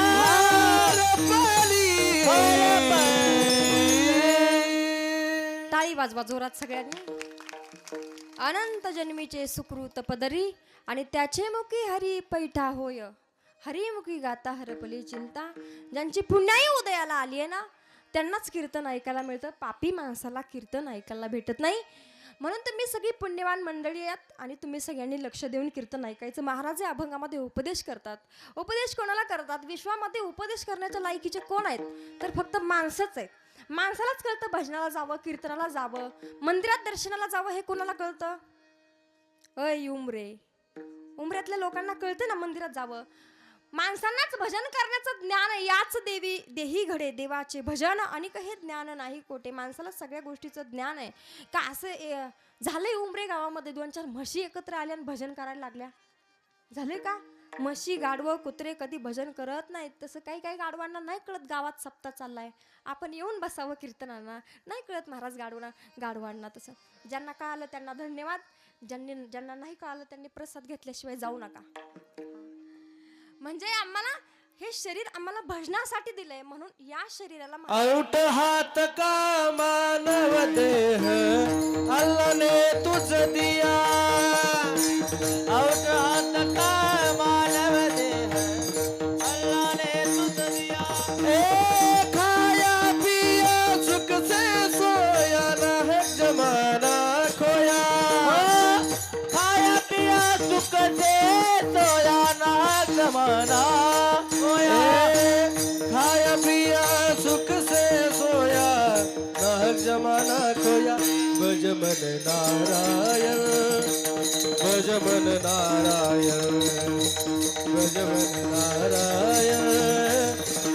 टाळी वाजवा जोरात सगळ्यांनी. अनंत जन्मीचे सुकृत पदरी आणि त्याचे मुखी हरी पैठा होय. हरिमुखी गाता हरपली चिंता. ज्यांची पुण्याई उदयाला आली आहे ना त्यांनाच कीर्तन ऐकायला मिळतं. पापी माणसाला कीर्तन ऐकायला भेटत नाही. म्हणून तुम्ही सगळी पुण्यवान मंडळी आहात आणि तुम्ही सगळ्यांनी लक्ष देऊन कीर्तन ऐकायचं. महाराज हे अभंगामध्ये उपदेश करतात. उपदेश कोणाला करतात? विश्वामध्ये उपदेश करण्याच्या लायकीचे कोण आहेत? तर फक्त माणसंच आहेत. माणसालाच कळतं भजनाला जावं, कीर्तनाला जावं, मंदिरात दर्शनाला जावं. हे कोणाला कळतं? अय उमरे, उमऱ्यातल्या लोकांना कळतं ना मंदिरात जावं. माणसांनाच भजन करण्याचं ज्ञान आहे. याच देवी देही घडे देवाचे भजन आणि हे ज्ञान नाही कोठे. माणसाला सगळ्या गोष्टीचं ज्ञान आहे का? असं झालंय उमरे गावामध्ये 2-4 म्हशी एकत्र आल्या आणि भजन करायला लागल्या. झाले का? म्हशी गाढवं कुत्रे कधी भजन करत नाहीत. तसं काही काही गाढवांना नाही कळत गावात सप्ताह चाललाय, आपण येऊन बसावं कीर्तनांना. नाही कळत महाराज गाढवांना तसं. ज्यांना कळालं त्यांना धन्यवाद. ज्यांना नाही कळालं त्यांनी प्रसाद घेतल्याशिवाय जाऊ नका. म्हणजे आम्हाला हे शरीर आम्हाला भजनासाठी दिलंय म्हणून या शरीराला औट हात का मानव देह अल्लाने तुझ दिया औट हात का मानव देह अल्लाह ने तुझ दिया ए खाया पिया सुख से सोया ना है जमाना खोया खाया पिया सुख से सोया ना जमाना खोया खाया पिया सुख से सोया नाहक जमाना खोया भज मन नारायण भज मन नारायण भज मन नारायण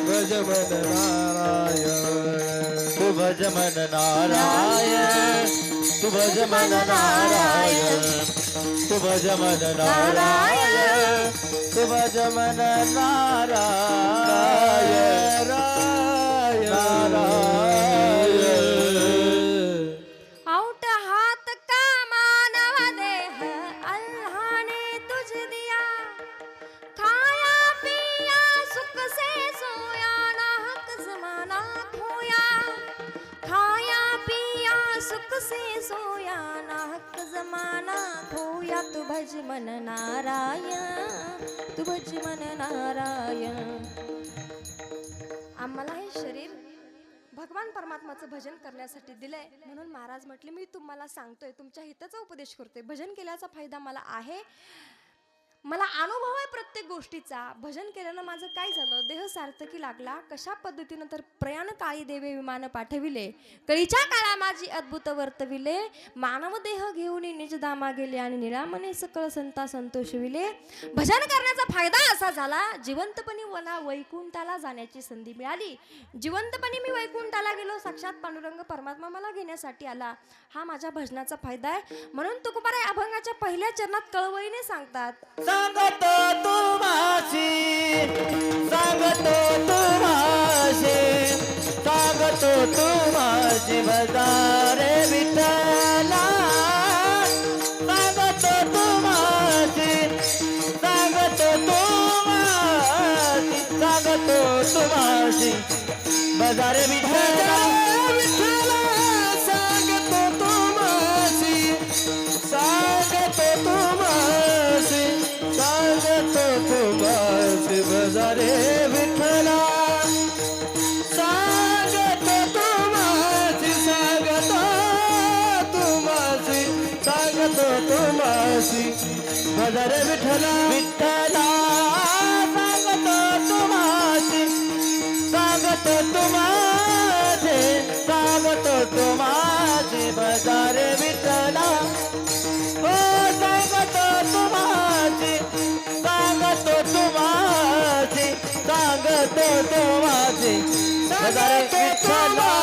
भज मन नारायण तू भज मन नारायण तू भज मन नारायण तू भज मन नारायण तू भज मन नारायण औट हात का मानव देह अल्लाह ने तुझ दिया. खाया पिया सुख से सोया नाहक जमाना खोया. खाया पिया सुख से सोया नाहक जमाना खोया. तू भज मन नारायण तू भज मन नारायण. आम्हाला हे शरीर भगवान परमात्माचं भजन करण्यासाठी दिलंय म्हणून महाराज म्हटले मी तुम्हाला सांगतोय, तुमच्या हिताचा उपदेश करतोय. भजन केल्याचा फायदा मला आहे, मला अनुभव आहे प्रत्येक गोष्टीचा. भजन केल्यानं माझं काय झालं? देह सार्थकी लागला. कशा पद्धतीनं? तर प्रयाण काळी देवे विमान पाठविले, कळीच्या काळा माझी अद्भुत वर्तविले. मानव देह घेऊन निजधामा गेले आणि निरामने सकळ संता संतोषविले. भजन करण्याचा फायदा असा झाला, जिवंतपणी मला वैकुंठाला जाण्याची संधी मिळाली. जिवंतपणी मी वैकुंठाला गेलो, साक्षात पांडुरंग परमात्मा मला घेण्यासाठी आला. हा माझ्या भजनाचा फायदा आहे. म्हणून तुकोबाराय अभंगाच्या पहिल्या चरणात कळवळीने सांगतात, सांगतो तुम्हाशी सांगतो तुम्हाशी सांगतो तुम्हाशी भजारे विठ्ठला. सांगतो तुम्हाशी सांगतो तुम्हाशी सांगतो तुम्हाशी भजारे विठ्ठला. सांगतो तुम्हासी सांगतो तुम्हासी सांगतो तुम्हासी बजारे विठ्ठला. सांगतो तुम्हासी सांगतो तुम्हासी सांगतो तुम्हासी बजारे विठ्ठला. विठ्ठला सांगतो तुम्हाशी सांगतो तुम्हाशी सांगतो सांगतो तुम्हासी बजारे विठ्ठला हो सांगतो तुम्हासी सांगतो तुम्हासी सांगतो तुम्हासी बजारे विठ्ठला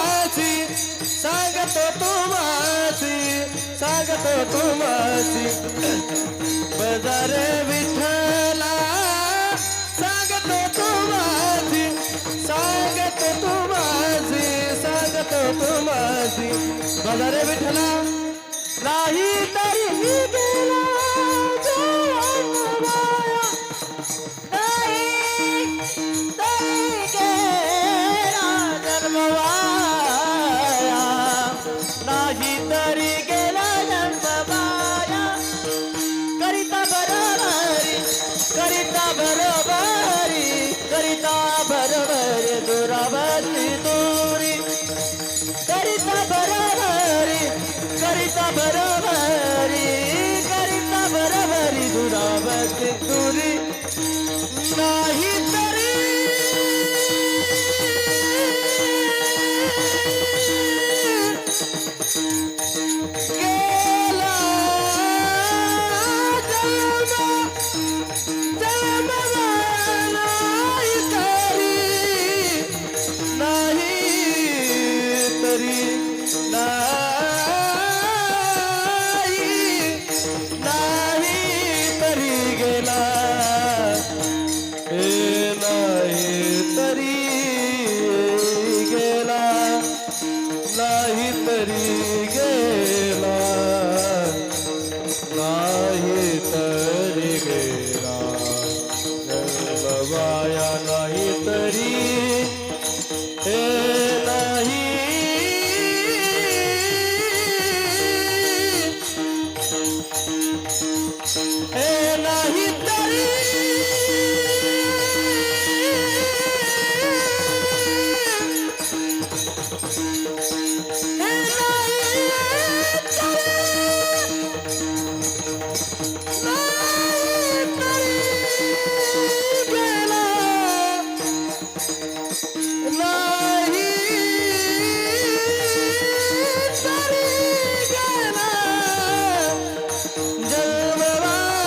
सांगतो तुम्हासी सांगतो तुम्हासी बजारे विठ्ठला सांगतो तुम्हासी सांगतो तुम्हासी सांगतो तुम्हासी बजारे विठ्ठला नाही तरी गेला जन्मवाया नाही तरी गेला जन्मवाया नाही तरी गेला जन्मवाया करिता बरोबरी करिता बरोबरी करिता बरोबरी दुरावती दूरी करिता बरोबरी करिता बरोबरी दुरावती दूरी नाही तरी गेला नाही तरी नाही तरी गेला हे नाही तरी गेला नाही तरी गेला नाही तरी गेला जन्मवाया नाही तरी हे नाही हे नाही तरी हे नाही तरी गेला नाही तरी गेला जन्मवाया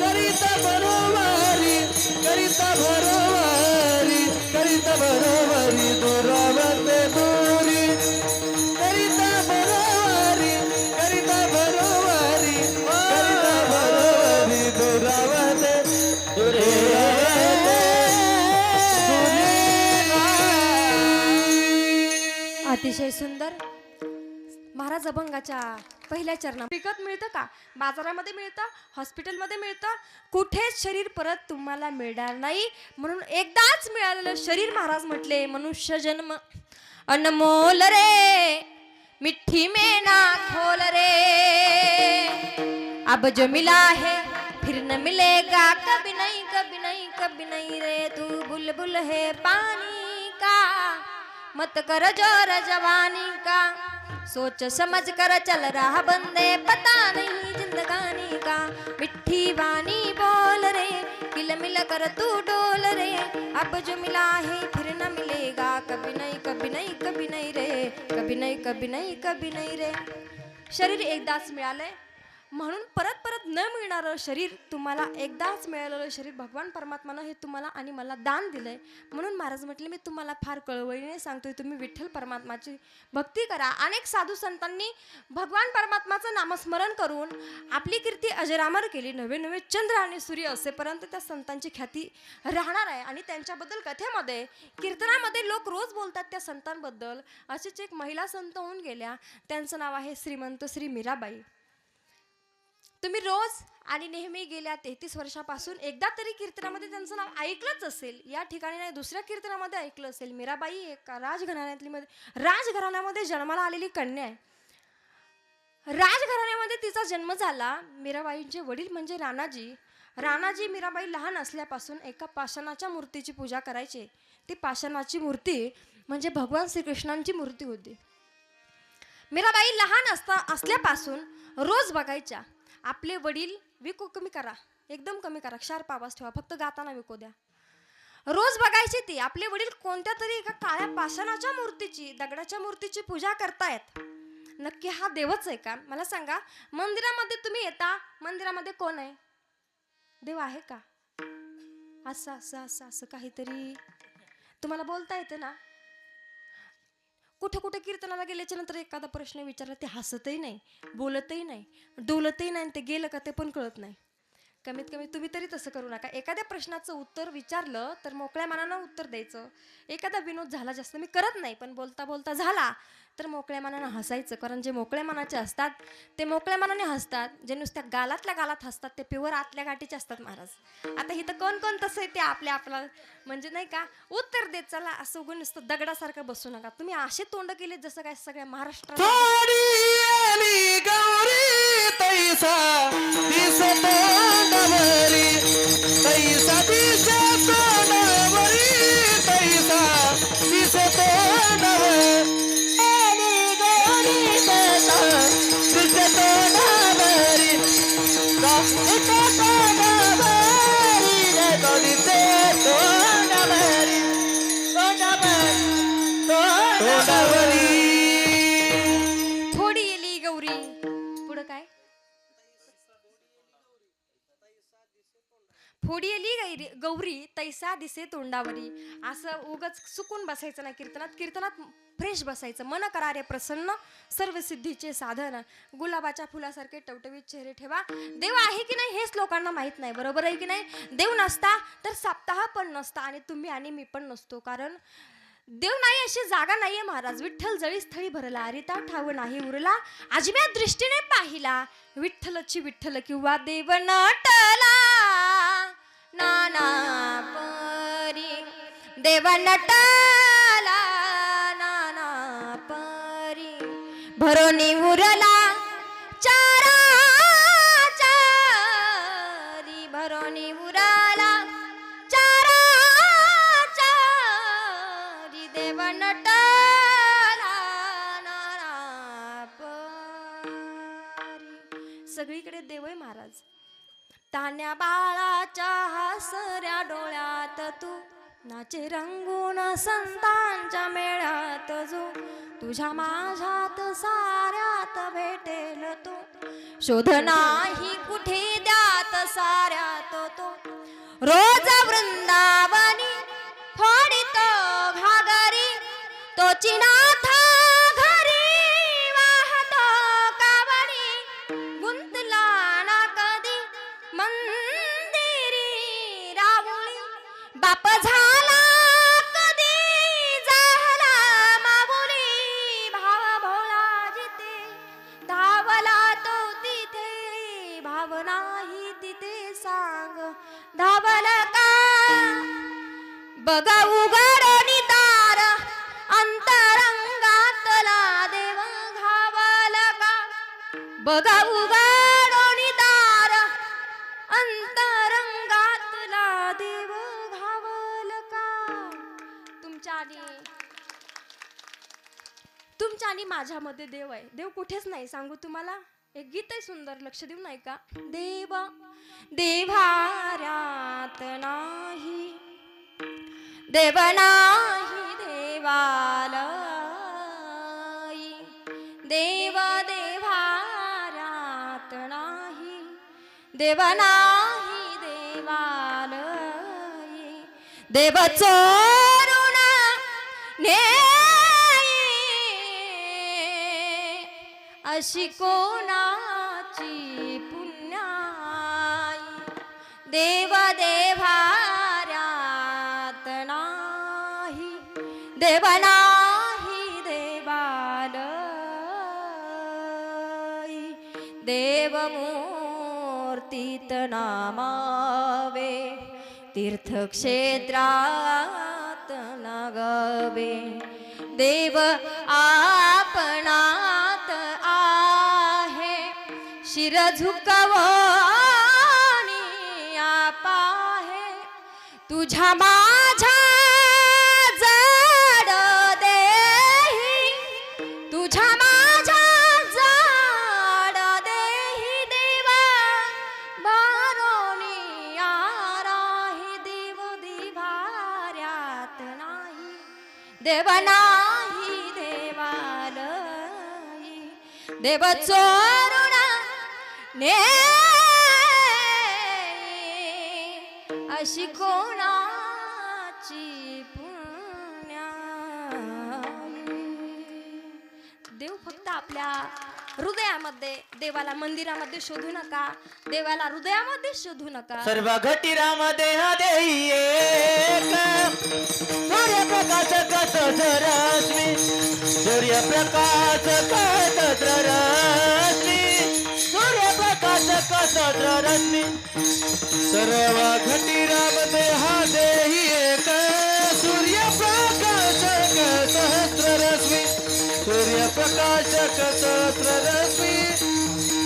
करिता बरोबरी करिता बरोबरी करिता बरोबरी दुरावते दूरी करिता बरोबरी करिता बरोबरी करिता बरोबरी दुरावते दूरी अतिशय सुंदर महाराज अभंगाच्या पहिल्या चरणा विकत मिळतं का बाजारामध्ये मिळतं हॉस्पिटलमध्ये मिळतं कुठेच शरीर परत तुम्हाला मिळणार नाही म्हणून एकदाच मिळालेलं शरीर महाराज म्हटले मनुष्य जन्म अनमोल रे मिठी में ना खोल रे अब जो मिला है फिर न मिलेगा कभी नहीं कभी नहीं कभी नहीं रे तू बुलबुल है पानी का मत कर जोर जवानी का सोच समझ कर चल रहा बंदे पता नहीं जिंदगानी का मिठी वानी बोल रे किल मिल कर तू डोल रे अब जो मिला है फिर न मिलेगा कभी नहीं कभी नहीं कभी नहीं रे कभी नहीं कभी नहीं कभी नहीं रे शरीर एकदाच मिळालंय म्हणून परत परत न मिळणारं शरीर तुम्हाला एकदाच मिळालेलं शरीर भगवान परमात्मानं हे तुम्हाला आणि मला दान दिलंय म्हणून महाराज म्हटले मी तुम्हाला फार कळवळीने सांगतोय तुम्ही विठ्ठल परमात्माची भक्ती करा अनेक साधू संतांनी भगवान परमात्माचं नामस्मरण करून आपली कीर्ती अजरामर केली नवे नवे चंद्र आणि सूर्य असेपर्यंत त्या संतांची ख्याती राहणार आहे आणि त्यांच्याबद्दल कथेमध्ये कीर्तनामध्ये लोक रोज बोलतात त्या संतांबद्दल असेच एक महिला संत होऊन गेल्या त्यांचं नाव आहे श्रीमंत श्री मीराबाई तुम्ही रोज आणि नेहमी गेल्या 33 वर्षापासून एकदा तरी कीर्तनामध्ये त्यांचं नाव ऐकलंच असेल या ठिकाणी नाही दुसऱ्या कीर्तनामध्ये ऐकलं असेल मीराबाई एक राजघराण्यामध्ये जन्माला आलेली कन्या आहे राजघराण्यामध्ये तिचा जन्म झाला मीराबाईंचे वडील म्हणजे राणाजी मीराबाई लहान असल्यापासून एका पाषाणाच्या मूर्तीची पूजा करायचे ती पाषाणाची मूर्ती म्हणजे भगवान श्रीकृष्णांची मूर्ती होती मीराबाई लहान असल्यापासून रोज बघायच्या आपले वडील विको कमी करा एकदम कमी करा शार्प आवाज ठेवा फक्त गाताना विको द्या रोज बघायची ती आपले वडील कोणत्या तरी एका काळ्या पाषाणाच्या मूर्तीची, दगडाच्या मूर्तीची पूजा करतायत. नक्की हा देवच आहे का? मला सांगा. मंदिरामध्ये तुम्ही येता, मंदिरामध्ये कोण आहे? देव आहे का? असं असं असं असं काहीतरी तुम्हाला बोलता येतं ना. कुठे कुठे कीर्तनाला गेल्याच्या नंतर एखादा प्रश्न विचारला, ते हसतही नाही, बोलतही नाही, डोलतही नाही, ते गेलं का ते पण कळत नाही. कमीत कमी तुम्ही तरी तसं करू नका. एखाद्या प्रश्नाचं उत्तर विचारलं तर मोकळ्या मनानं उत्तर द्यायचं. एखादा विनोद झाला, जास्त मी करत नाही, पण बोलता बोलता झाला तर मोकळ्या मनानं हसायचं. कारण जे मोकळ्या मनाचे असतात ते मोकळ्या मनाने हसतात. जे नुसत्या गालातल्या गालात हसतात ते प्युअर आतल्या गाठीचे असतात महाराज. आता इथं कोण कोण तसं आहे ते आपल्या म्हणजे नाही का उत्तर देत चला. असं उगून नुसतं दगडासारखं बसू नका. तुम्ही असे तोंड केले जसं काय सगळ्या महाराष्ट्रात थोडी आली गौरी तैसा दिसतो तोंडावरी, तैसा दिसतो तोंडावरी, तैसा दिसतो तोंडावरी. आली गौरी तैसा दिसतो तोंडावरी, दिसतो तोंडावरी, दिसतो तोंडावरी, तोंडावरी. थोडी येली गौरी. पुढं काय? थोडी येली गौरी तैसा दिसे तोंडावरी. असं उगच सुकून बसायचं नाही कीर्तनात. कीर्तनात फ्रेश बसायचं. मन करारे प्रसन्न सर्व सिद्धीचे साधन, गुलाबाच्या फुलासारखे टवटवीत चेहरे ठेवा. देव आहे की नाही हेच लोकांना माहित नाही. बरोबर आहे की नाही? देव नसता तर सप्ताह पण नसता आणि तुम्ही आणि मी पण नसतो. कारण देव नाही अशी जागा नाहीये महाराज. विठ्ठल जळी स्थळी भरला, हरिता ठाव नाही उरला, आजम्या दृष्टीने पाहिला, विठ्ठलची विठ्ठल किंवा देव नटला नाना परी, देव नटला नाना परी, भरोनी उरला चारा चारी, भरोनी उरला चारा चारी, देव नटला नाना परी. सगळीकडे देव आहे महाराज. तान्या बाळाच्या हसऱ्या डोळ्यात तू नाचे रंगून संतांच्या मेळ्यात जो, तुझ्या माझ्यात साऱ्यात भेटेल तो, शोध नाही कुठे द्यात साऱ्यात तो, रोज वृंदावनी फोडितो घागरी, तोची नाथ घरी वाहतो कावडी, गुंतला ना कधी मंदिरी रावळी, बाप झाला कधी झाला माऊली, भाव भोळा जिथे धावला तो तिथे, भाव नाही तिथे सांग धावल का, बघा उघडणी दार अंतरंगातला देव घावल का, बघा उघडणी दार अंतरंगातला देव घावल का. तुमच्या आणि माझ्यामध्ये देव आहे. देव कुठेच नाही. सांगू तुम्हाला एक गीत आहे सुंदर, लक्ष देऊ नाही का. देव देव्हाऱ्यात नाही, देव नाही देवालयी, देव देव्हाऱ्यात नाही, देव नाही देवालयी, देव चोरून नेई अशी कोणाची पुण्याई, देव देव्हाऱ्यात नाही, देव नाही देवालयी, देव मूर्तीत नामावे, तीर्थक्षेत्रात नागावे, देव आपणात आहे, शिर झुकवणी आपाहे, तुझ्या माझ्या जड देही, तुझ्या माझ्या जड देही, देवा बारोणी आराही, देव दिवा देव चोरुण ने अशी कोणाची पुण्याई. देव फक्त आपल्या हृदयामध्ये, देवाला मंदिरामध्ये शोधू नका, देवाला हृदयामध्ये शोधू नका. सर्व घटी राम देह देई एक, सूर्यप्रकाश कत रश्मी, सूर्यप्रकाश कत रश्मी, सूर्यप्रकाश कत रश्मी. सर्व घटी राम देहा देही एक, सूर्यप्रकाशक सहस्ररश्मी, सूर्यप्रकाशक सहस्ररश्मी,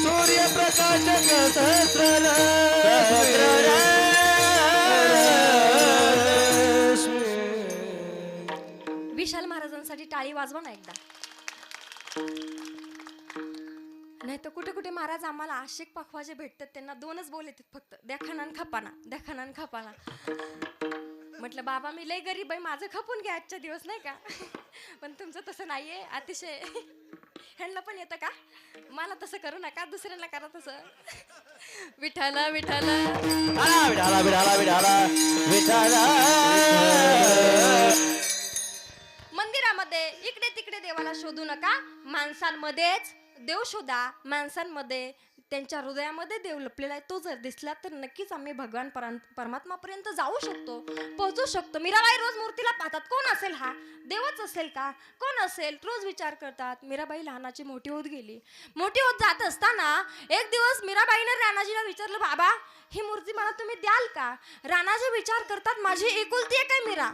सूर्यप्रकाशक सहस्ररश्मी. विशाल महाराजांसाठी टाळी वाजवा ना एकदा. नाही तर कुठे कुठे महाराज आम्हाला आशिक पखवाजे भेटतात, त्यांना दोनच बोल येतात फक्त, द्याखाना आणि खपाना, द्याखाना आणि खपाना. म्हटलं बाबा मी लय गरीब आहे, माझं खपून घ्या आजच्या दिवस, नाही का. पण तुमचं तसं नाहीये, अतिशय. ह्यांना पण येतं का? मला तसं करू नका, दुसऱ्यांना करा तसं. विठाला विठाला विठाला विठाला विठाला विठाला. मंदिरामध्ये इकडे तिकडे देवाला शोधू नका, माणसांमध्येच देव शोधा. माणसांमध्ये त्यांच्या हृदयामध्ये देव लपलेला आहे, तो जर दिसला तर नक्कीच आम्ही भगवान परमात्मापर्यंत जाऊ शकतो, पोहोचू शकतो. मीराबाई रोज मूर्तीला पाहतात, कोण असेल हा, देवच असेल का, कोण असेल, रोज विचार करतात. मीराबाई लहानाची मोठी होत गेली. मोठी होत जात असताना एक दिवस मीराबाईने राणाजीला विचारलं, बाबा ही मूर्ती मला तुम्ही द्याल का. राणाजी विचार करतात, माझी एकुलती एक आहे मीरा,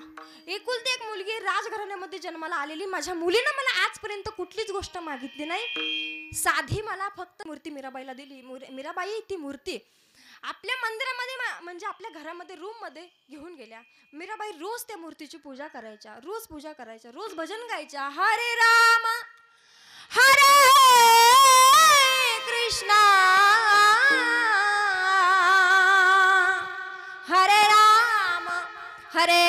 एकुलती एक मुलगी, राजघराण्यामध्ये जन्माला आलेली, माझ्या मुलीनं मला आजपर्यंत कुठलीच गोष्ट मागितली नाही, साधी मला फक्त मूर्ती मीराबाईला दिली. मीराबाई ती मूर्ती आपल्या मंदिरामध्ये म्हणजे आपल्या घरामध्ये रूम मध्ये घेऊन गेल्या. मीराबाई रोज त्या मूर्तीची पूजा करायच्या, रोज पूजा करायच्या, रोज भजन गायच्या. हरे राम हरे कृष्णा हरे राम हरे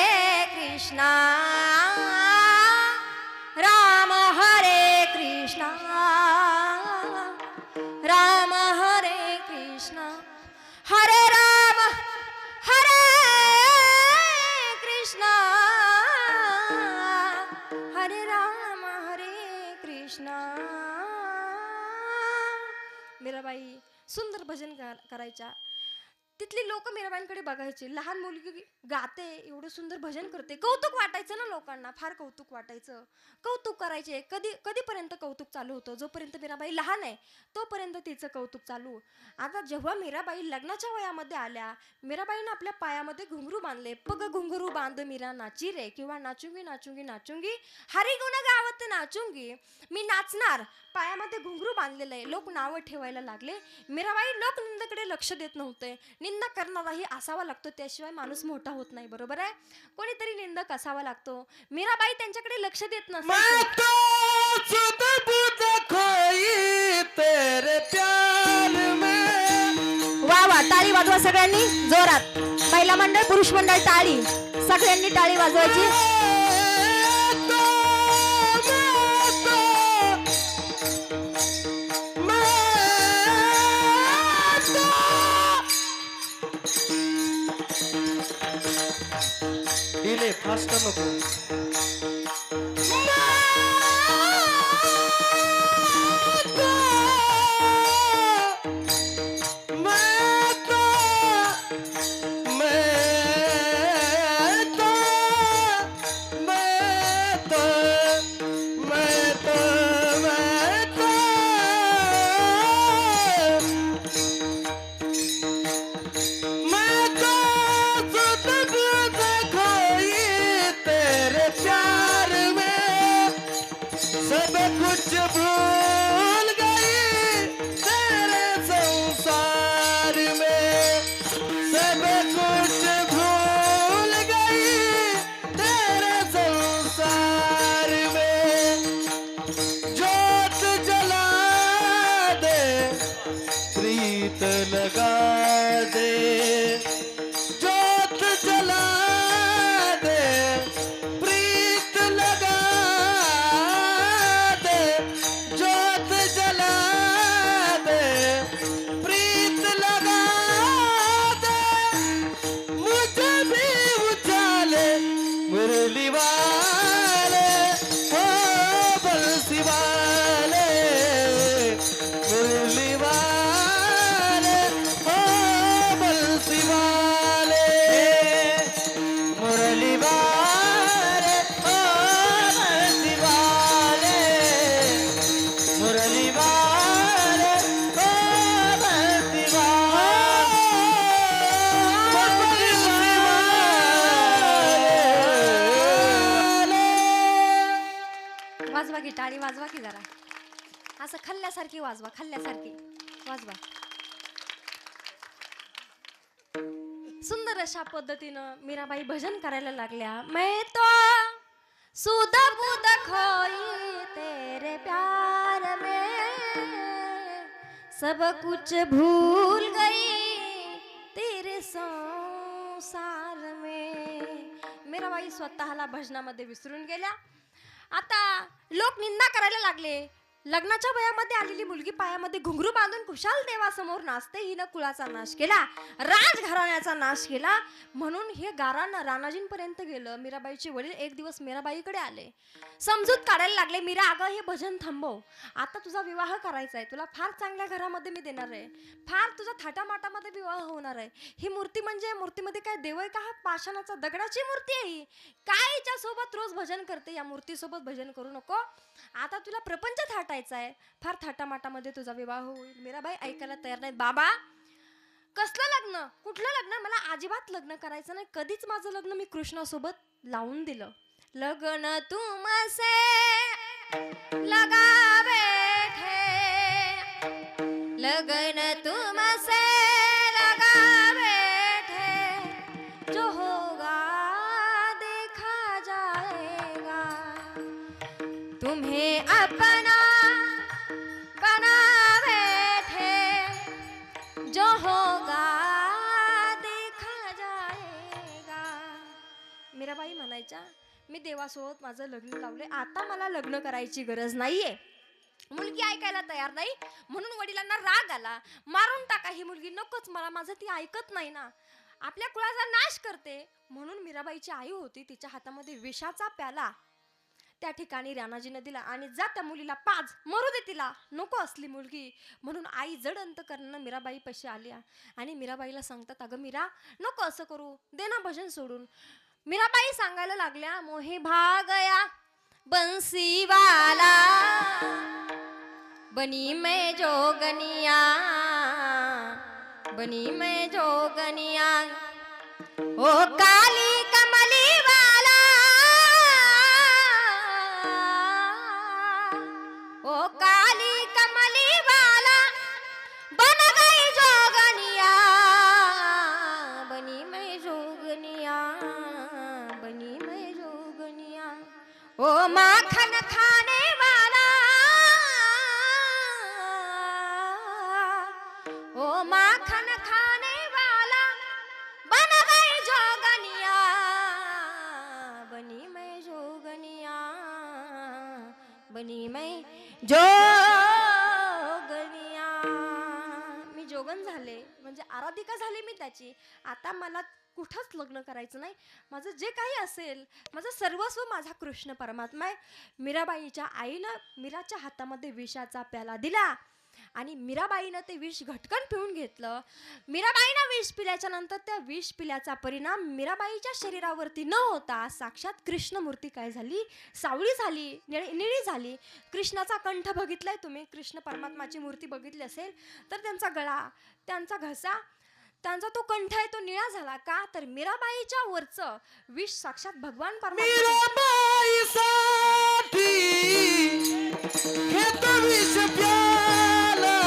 कृष्णा राम हरे कृष्णा राम हरे कृष्णा हरे राम हरे कृष्णा हरे राम हरे कृष्णा. मीराबाई सुंदर भजन करायच्या. तिथली लोक मीराबाईंकडे बघायची, लहान मुलगी गाते, एवढं सुंदर भजन करते, कौतुक वाटायचं ना लोकांना, फार कौतुक वाटायचं, कौतुक करायचे. कधीपर्यंत कौतुक चालू होतं, जोपर्यंत मीराबाई लहान आहे तोपर्यंत तिचं कौतुक चालू. आता जेव्हा मीराबाई लग्नाच्या वयामध्ये आल्या, मीराबाईनं आपल्या पायामध्ये घुंगरू बांधले. पग घुंगरू बांध मीरा नाची रे, किंवा नाचुंगी नाचुंगी नाचुंगी, हरी गुण गावत नाचुंगी, मी नाचणार. पायामध्ये घुंगरू बांधलेलं आहे. लोक नावं ठेवायला लागले. मीराबाई लोक निंदाकडे लक्ष देत नव्हते. निंदा करणाराही असावा लागतो, त्याशिवाय माणूस मोठा होत नाही, बरोबर आहे. कोणीतरी निंदक असावा लागतो. मीराबाई त्यांच्याकडे लक्ष देत नसते. वा वा, टाळी वाजवा सगळ्यांनी जोरात. महिला मंडळ, पुरुष मंडळ, टाळी, सगळ्यांनी टाळी वाजवायची. डिले फास्ट नको. प्रीत लगा दे, जोत जला असं खाल्ल्यासारखी वाजवा, खाल्ल्यासारखी वाजवा. सुंदर अशा पद्धतीनं मीराबाई भजन करायला लागल्या. मैं तो सुध बुध खोई तेरे प्यार में, सब कुछ भूल गई तेरे संसार में. मीराबाई स्वतःला भजनामध्ये विसरून गेल्या. आता लोक निंदा करायला लागले. लग्नाच्या वयामध्ये आलेली मुलगी पायामध्ये घुंगरू बांधून कुशाल देवासमोर नाचते, हिनं कुळाचा नाश केला, राजघराण्याचा नाश केला. म्हणून हे गारान राणाजींपर्यंत गेलं. मीराबाईचे वडील एक दिवस मीराबाईकडे आले, समजूत काढायला लागले. मीरा, अगं हे भजन थांबव, आता तुझा विवाह करायचा आहे, तुला फार चांगल्या घरामध्ये मी देणार आहे, फार तुझा थाटामाटामध्ये विवाह होणार आहे. ही मूर्ती म्हणजे मूर्तीमध्ये काय देव आहे का? हा पाषाणाचा दगडाची मूर्ती आहे ही. काय हिच्या सोबत रोज भजन करते, या मूर्तीसोबत भजन करू नको. आता तुला प्रपंच थाटायचा आहे, फार थाटामाटामध्ये तुझा विवाह होईल. मीराबाई ऐकायला तयार नाहीत. बाबा, कसलं लग्न, कुठलं लग्न, मला अजिबात लग्न करायचं नाही. कधीच माझं लग्न मी कृष्णासोबत लावून दिलं. लग्न तुमसे लगा बैठे, लगन तुमसे लगा बैठे, जो होगा देखा जाएगा, तुम्हें अपना बना बैठे, जो होगा देखा जाएगा. मीराबाई म्हणायच्या, मी देवासोबत माझं लग्न लावले, आता मला लग्न करायची गरज नाहीये. मुलगी ऐकायला तयार नाही, म्हणून वडिलांना राग आला. मारून टाका ही मुलगी, नकोच मला, माझं ती ऐकत नाही ना, आपल्या कुळाचा नाश करते. म्हणून मीराबाईची आई होती, तिच्या हातामध्ये विषाचा प्याला त्या ठिकाणी राणाजीनं दिला आणि जा त्या मुलीला पाज, मरू दे तिला, नको असली मुलगी. म्हणून आई जड अंतकरणानं मीराबाई पाशी आल्या आणि मीराबाईला सांगतात, अगं मीरा, नको असं करू, दे ना भजन सोडून. मीराबाई सांगायला लागल्या, मोहे भागया बंसीवाला, बनी मैं जोगनिया, बनी मैं जोगनिया, ओ काली कमली वाला, ओ काली कमली वाला, बन गई जोगनिया, बनी मैं जोगनिया, बनी मैं जोगनिया, ओ माखन खाने वाला, ओ माखन खाने वाला, बन गई जोगनिया, बनी मैं जोगनिया, बनी मैं जोगनिया. मी जोगन झाले, म्हणजे आराधिका झाली मी त्याची. आता मला कुठंच लग्न करायचं नाही, माझं जे काही असेल, माझं सर्वस्व माझा कृष्ण परमात्मा आहे. मीराबाईच्या आईनं मीराच्या हातामध्ये विषाचा प्याला दिला आणि मीराबाईनं ते विष घटकन पिऊन घेतलं. मीराबाईनं विष पिल्याच्या नंतर त्या विष पिल्याचा परिणाम मीराबाईच्या शरीरावरती न होता साक्षात कृष्णमूर्ती काय झाली, सावळी झाली, निळी झाली. कृष्णाचा कंठ बघितलाय तुम्ही, कृष्ण परमात्माची मूर्ती बघितली असेल तर त्यांचा गळा, त्यांचा घसा, त्यांचा तो कंठ आहे तो निळा झाला का, तर मीराबाईच्या वरचं विष साक्षात भगवान परमात्मा. मीराबाईसाठी घेत विष प्याला,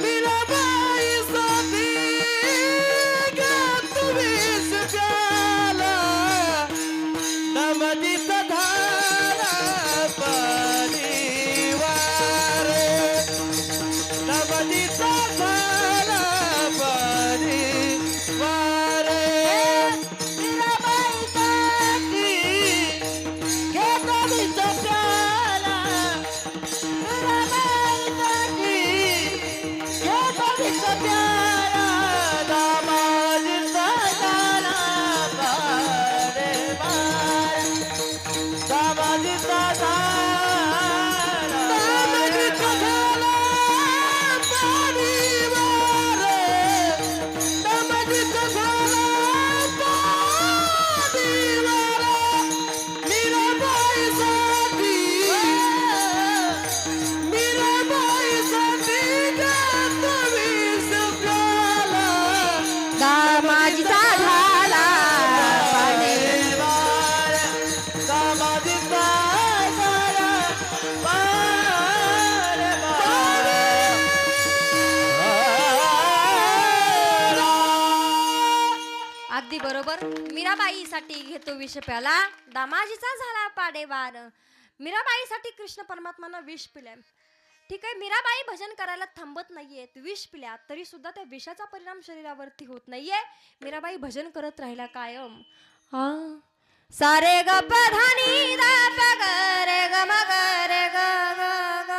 मीराबाईसाठी घेत विष प्याला, दमदीत धारा परिवार, दमदीत धारा परिवार. मीराबाईसाठी घेत विष प्याला, मीराबाईसाठी घेत विष प्याला, दामाजीचा झाला परिवार, दामाजीचा झाला, दामाजीचा झाला परिवार, दामाजीचा झाला परिवार. मीराबाईसाठी, मीराबाईसाठी घेत विष प्याला, दामाजीचा झाला परिवार, दामाजीचा झाला परिवार. बरोबर मीराबाईसाठी घेतो विष प्याला, दामाजीचा झाला पाडेवार. मीराबाईसाठी कृष्ण परमात्मानं विष पिलंय. ठीक आहे, मीराबाई भजन करायला थांबत नाहीयेत, विष पिल्या तरी सुद्धा त्या विषाचा परिणाम शरीरावरती होत नाहीये. मीराबाई भजन करत राहिला कायम. हा सारे ग प धा नी दा प ग रे ग म ग रे ग ग ग,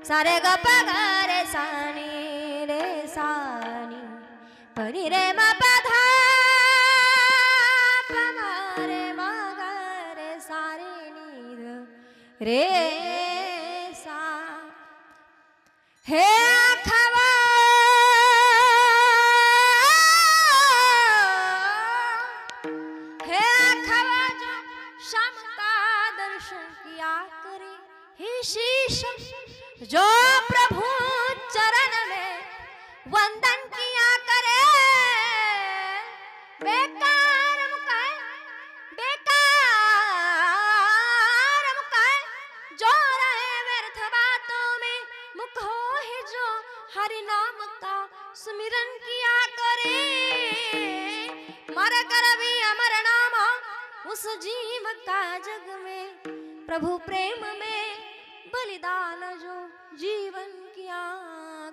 सारे ग प ग रे सा नी रे सा नी प नी रे म प धा प म रे म ग रे सा रे नी ध रे सा. हे आखावा हे आखावा जो शाम का दर्शन किया करे, हे शीश जो प्रभु चरण में वंदन किया करे. बेकार मुकाय जो रहे व्यर्थ बातों में, मुख हो है जो हरि नाम का सुमिरन किया करे. मर कर भी अमर नाम उस जीव का जग में, प्रभु प्रेम में बलिदान जो जीवन किया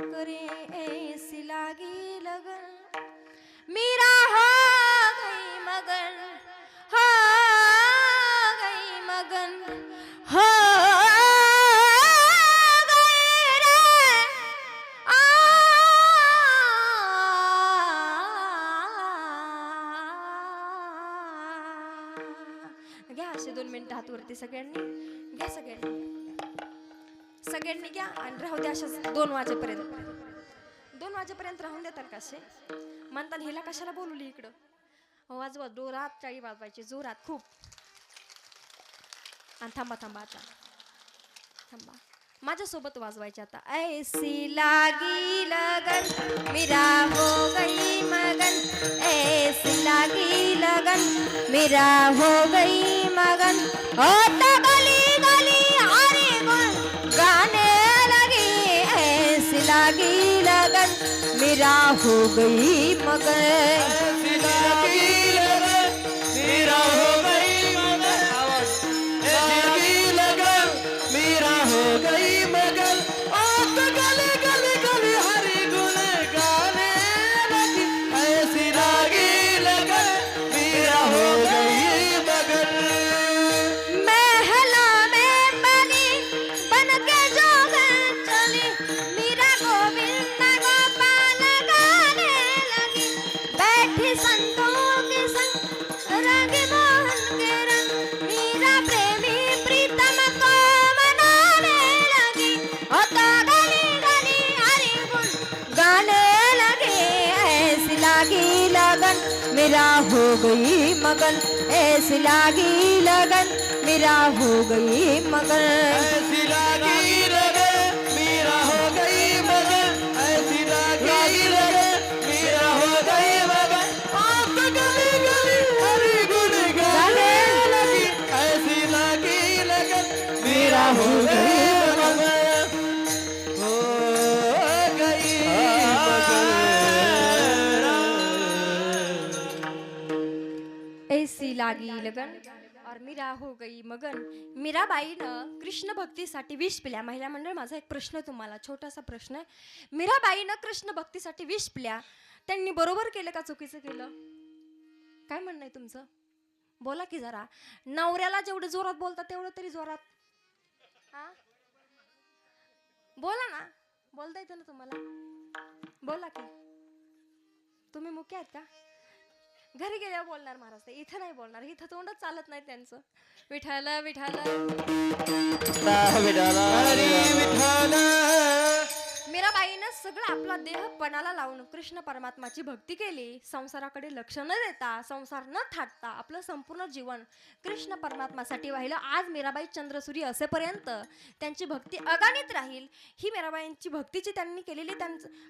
करे. ऐसी लागी लगन मीरा हो गई मगन, हो गई मगन, हो गई रे आ. घ्या असे 2 मिनिटं हात वरती सगळ्यांनी घ्या, सगळ्यांनी घ्या आणि राहू द्या अशाच 2 वाजेपर्यंत राहून देतात का असे म्हणतात. हिला कशाला बोलवली इकडं, वाजवा जोरात, टाळी वाजवायची जोरात खूप. आणि थांबा आता थांबा, माझ्यासोबत वाजवायचे आता. ऐसी लागी लगन मेरा हो गई मगन, ऐसी लागी लगन मेरा हो गई मगन. ओ तो गली गली हरी गुण गाने लगी, ऐसी लागी लगन मेरा हो गई मगन. ऐसी लागी लगन मेरा हो गई मगन, ऐसी लागी लगन मेरा हो गई मगन. ओ तो गली गली गली हरि गुण गाने लगी, ऐसी लागी लगन मेरा हो गई मगन. महला में बनी बन के जोगन चली, मीरा गोविंद गोपाल गाने लगी. बैठी संतों के संग रंग मोहन के रंग, मीरा प्रेमी प्रीतम को मनाने लगी. ओ तो गली गली हरि गुण गाने लगे, ऐसी लागी लगन मेरा हो गई मगन, ऐसी लागी लगन मेरा हो गई मगन. ऐसी लागी लगन मेरा हो गई मगन, ऐसी लागी लगन मेरा हो गई मगन. ओ तो गली गली हरि गुण गाने लगी, ऐसी लागी लगन मेरा हो गई मगन, हो गई ऐसी लागी लगन और मीरा हो गई मगन. मीराबाईनं कृष्ण भक्तीसाठी विष पिल्या. महिला मंडळ, माझा एक प्रश्न तुम्हाला, छोटासा प्रश्न आहे. मीराबाईनं कृष्ण भक्तीसाठी विष पिल्या, त्यांनी बरोबर केलं का चुकीचं केलं? काय म्हणणं आहे तुमचं? बोला की जरा. नवऱ्याला जेवढं जोरात बोलता तेवढं तरी जोरात हा बोला ना, बोलता येतं ना तुम्हाला, बोला की. तुम्ही मुख्य आहेत का? घरी गेल्यावर बोलणार महाराज, ते इथं नाही बोलणार, इथं तोंडच चालत नाही त्यांचं. विठाल विठाल हरी विठ्ठल. मीराबाईनं सगळं आपला देह पणाला लावून कृष्ण परमात्माची भक्ती केली. संसाराकडे लक्ष न देता, संसार न थाटता आपलं संपूर्ण जीवन कृष्ण परमात्मासाठी वाहिलं. आज मीराबाई चंद्रसूरी असेपर्यंत त्यांची भक्ती अगाणित राहील. ही मीराबाईंची भक्तीची त्यांनी केलेली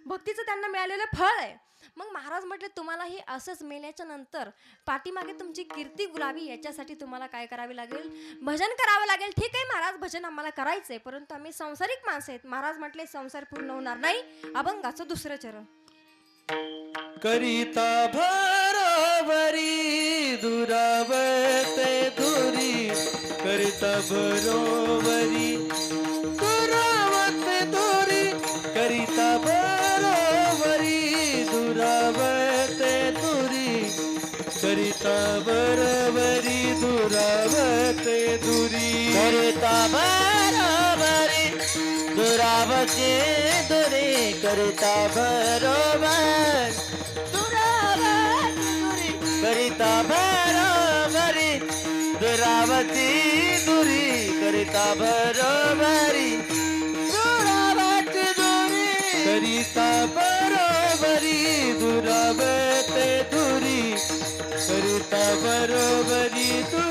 भक्तीचं त्यांना मिळालेलं फळ आहे. मग महाराज म्हटले, तुम्हाला हे असंच मेल्याच्या नंतर पाठीमागे तुमची कीर्ती गुलाबी, याच्यासाठी तुम्हाला काय करावे लागेल? भजन करावं लागेल. ठीक आहे महाराज, भजन आम्हाला करायचंय, परंतु आम्ही संसारिक माणसं आहेत. महाराज म्हटले, संसार पूर्ण होणार नाही. अभंगाचं 2रं चरण. करिता भर दुरावते दुरी करिता बरोबरी दुरावते दुरी करिता बरोबरी दुरावते दुरी करिता बरोबरी दुरावते दुरी करिता बरोबरी दुरावते दुरी करिता बरोबर करिता बरोबरी दुरावती दुरी करिता बरोबरी दुरावती दुरी करिता बरोबरी दुरावते दुरी करिता बरोबरी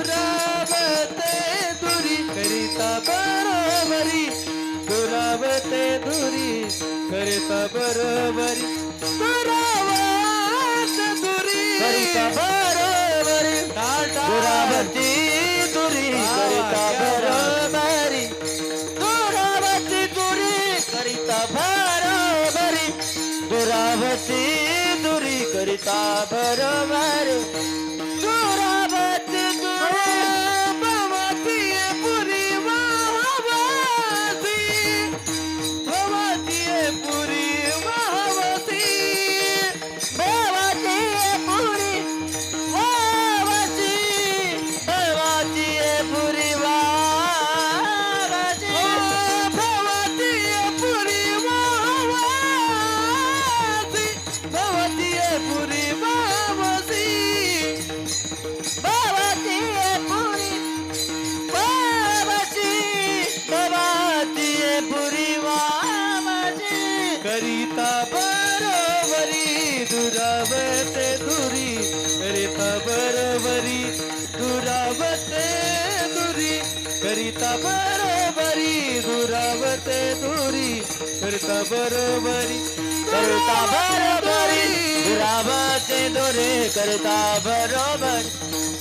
दुरावते दुरी करिता बरोबरी दुरावते दुरी करिता बरोबरी दुरावते दुरी करिता बरोबरी दुरावती दुरी करिता बरोबरी दुरावती दुरी करिता बरोबरी दुरावती दुरी करिता बरोबरी दुरावती दुरी भवती पुरी वाहवती भवती पुरी वाहवती भवती पुरी वावती भवती पुरी वावती भवती पुरी वाहवती भवती पुरी वाहवती भवती पुरी वावती भवती पुरी वावती करिता बरोबरी दुरावते दुरी करिता बरोबरी दुरावते दुरी करिता बरोबरी दुरावते दुरी करिता बरोबरी करता बरोबरी दुरावती दुरी करता बरोबर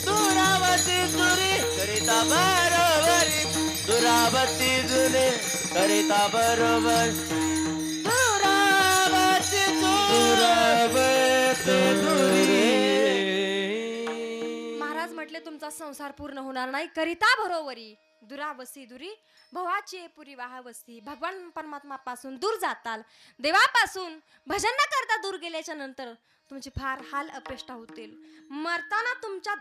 दुरावती दुरी करिता बरोबरी दुरावती दुरी करिता बरोबर दुरावती दुरावते दुरी महाराज म्हटले तुमचा संसार पूर्ण होणार नाही करिता बरोबरी दुरावसी दुरी भवाची पुरी वाहवसी भगवान परमात्मा पासून दूर जाताल देवापासून भजन न करता दूर गेल्याच्या नंतर तुमची फार हाल अपेष्टा होतील मरताना तुमच्या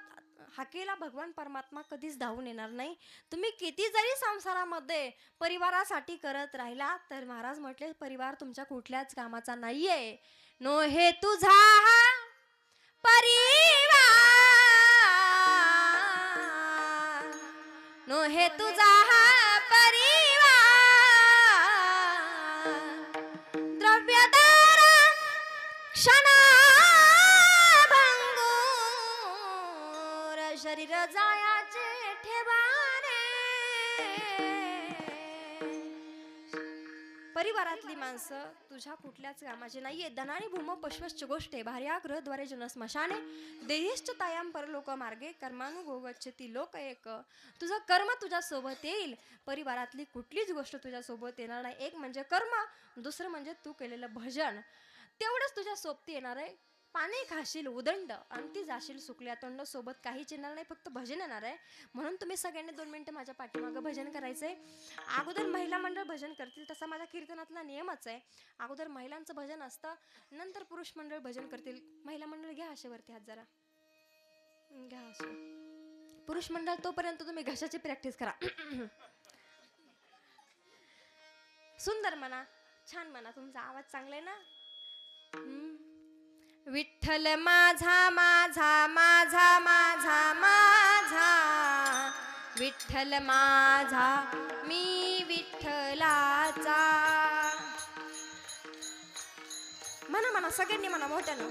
हाकेला भगवान परमात्मा कधीच धावून येणार नाही तुम्ही किती जरी संसारामध्ये परिवारासाठी करत राहिला तर महाराज म्हटले परिवार तुमच्या कुठल्याच कामाचा नाहीये नो हे तुझा परिवार नो हे तुझा परिवार द्रव्यदार क्षणभंगूर शरीर जायाचे ठेवाने परिवारातली माणसं तुझ्या कुठल्याच कामाची नाहीये धनानी भूम पश्वश्च गोष्टे भार्यागृहद्वारे जन स्मशाने देहिश्च तायाम परलोक मार्गे कर्मानुगोगच्छति लोक एक तुझं कर्म तुझ्या सोबत येईल परिवारातली कुठलीच गोष्ट तुझ्या सोबत येणार नाही एक म्हणजे कर्म दुसरं म्हणजे तू केलेलं भजन तेवढंच तुझ्या सोबती येणार आहे पाणी खाशील उदंड आणि ती जाशील सुकल्या तोंड सोबत काहीच येणार नाही फक्त भजन येणार आहे म्हणून तुम्ही सगळ्यांनी 2 मिनिटं माझ्या पाठीमागं भजन करायचंय अगोदर महिला मंडळ भजन करतील तसा माझा कीर्तनातला नियमच आहे अगोदर महिलांचं भजन असतं नंतर पुरुष मंडळ भजन करतील महिला मंडळ घ्या अशेवरती हात जरा घ्या असे पुरुष मंडळ तोपर्यंत तुम्ही घशाची प्रॅक्टिस करा सुंदर म्हणा छान म्हणा तुमचा आवाज चांगला आहे ना विठ्ठल माझा माझा माझा माझा माझा विठ्ठल माझा मी विठ्ठलाचा म्हणा म्हणा सगळ्यांनी म्हणा मोठ्यानं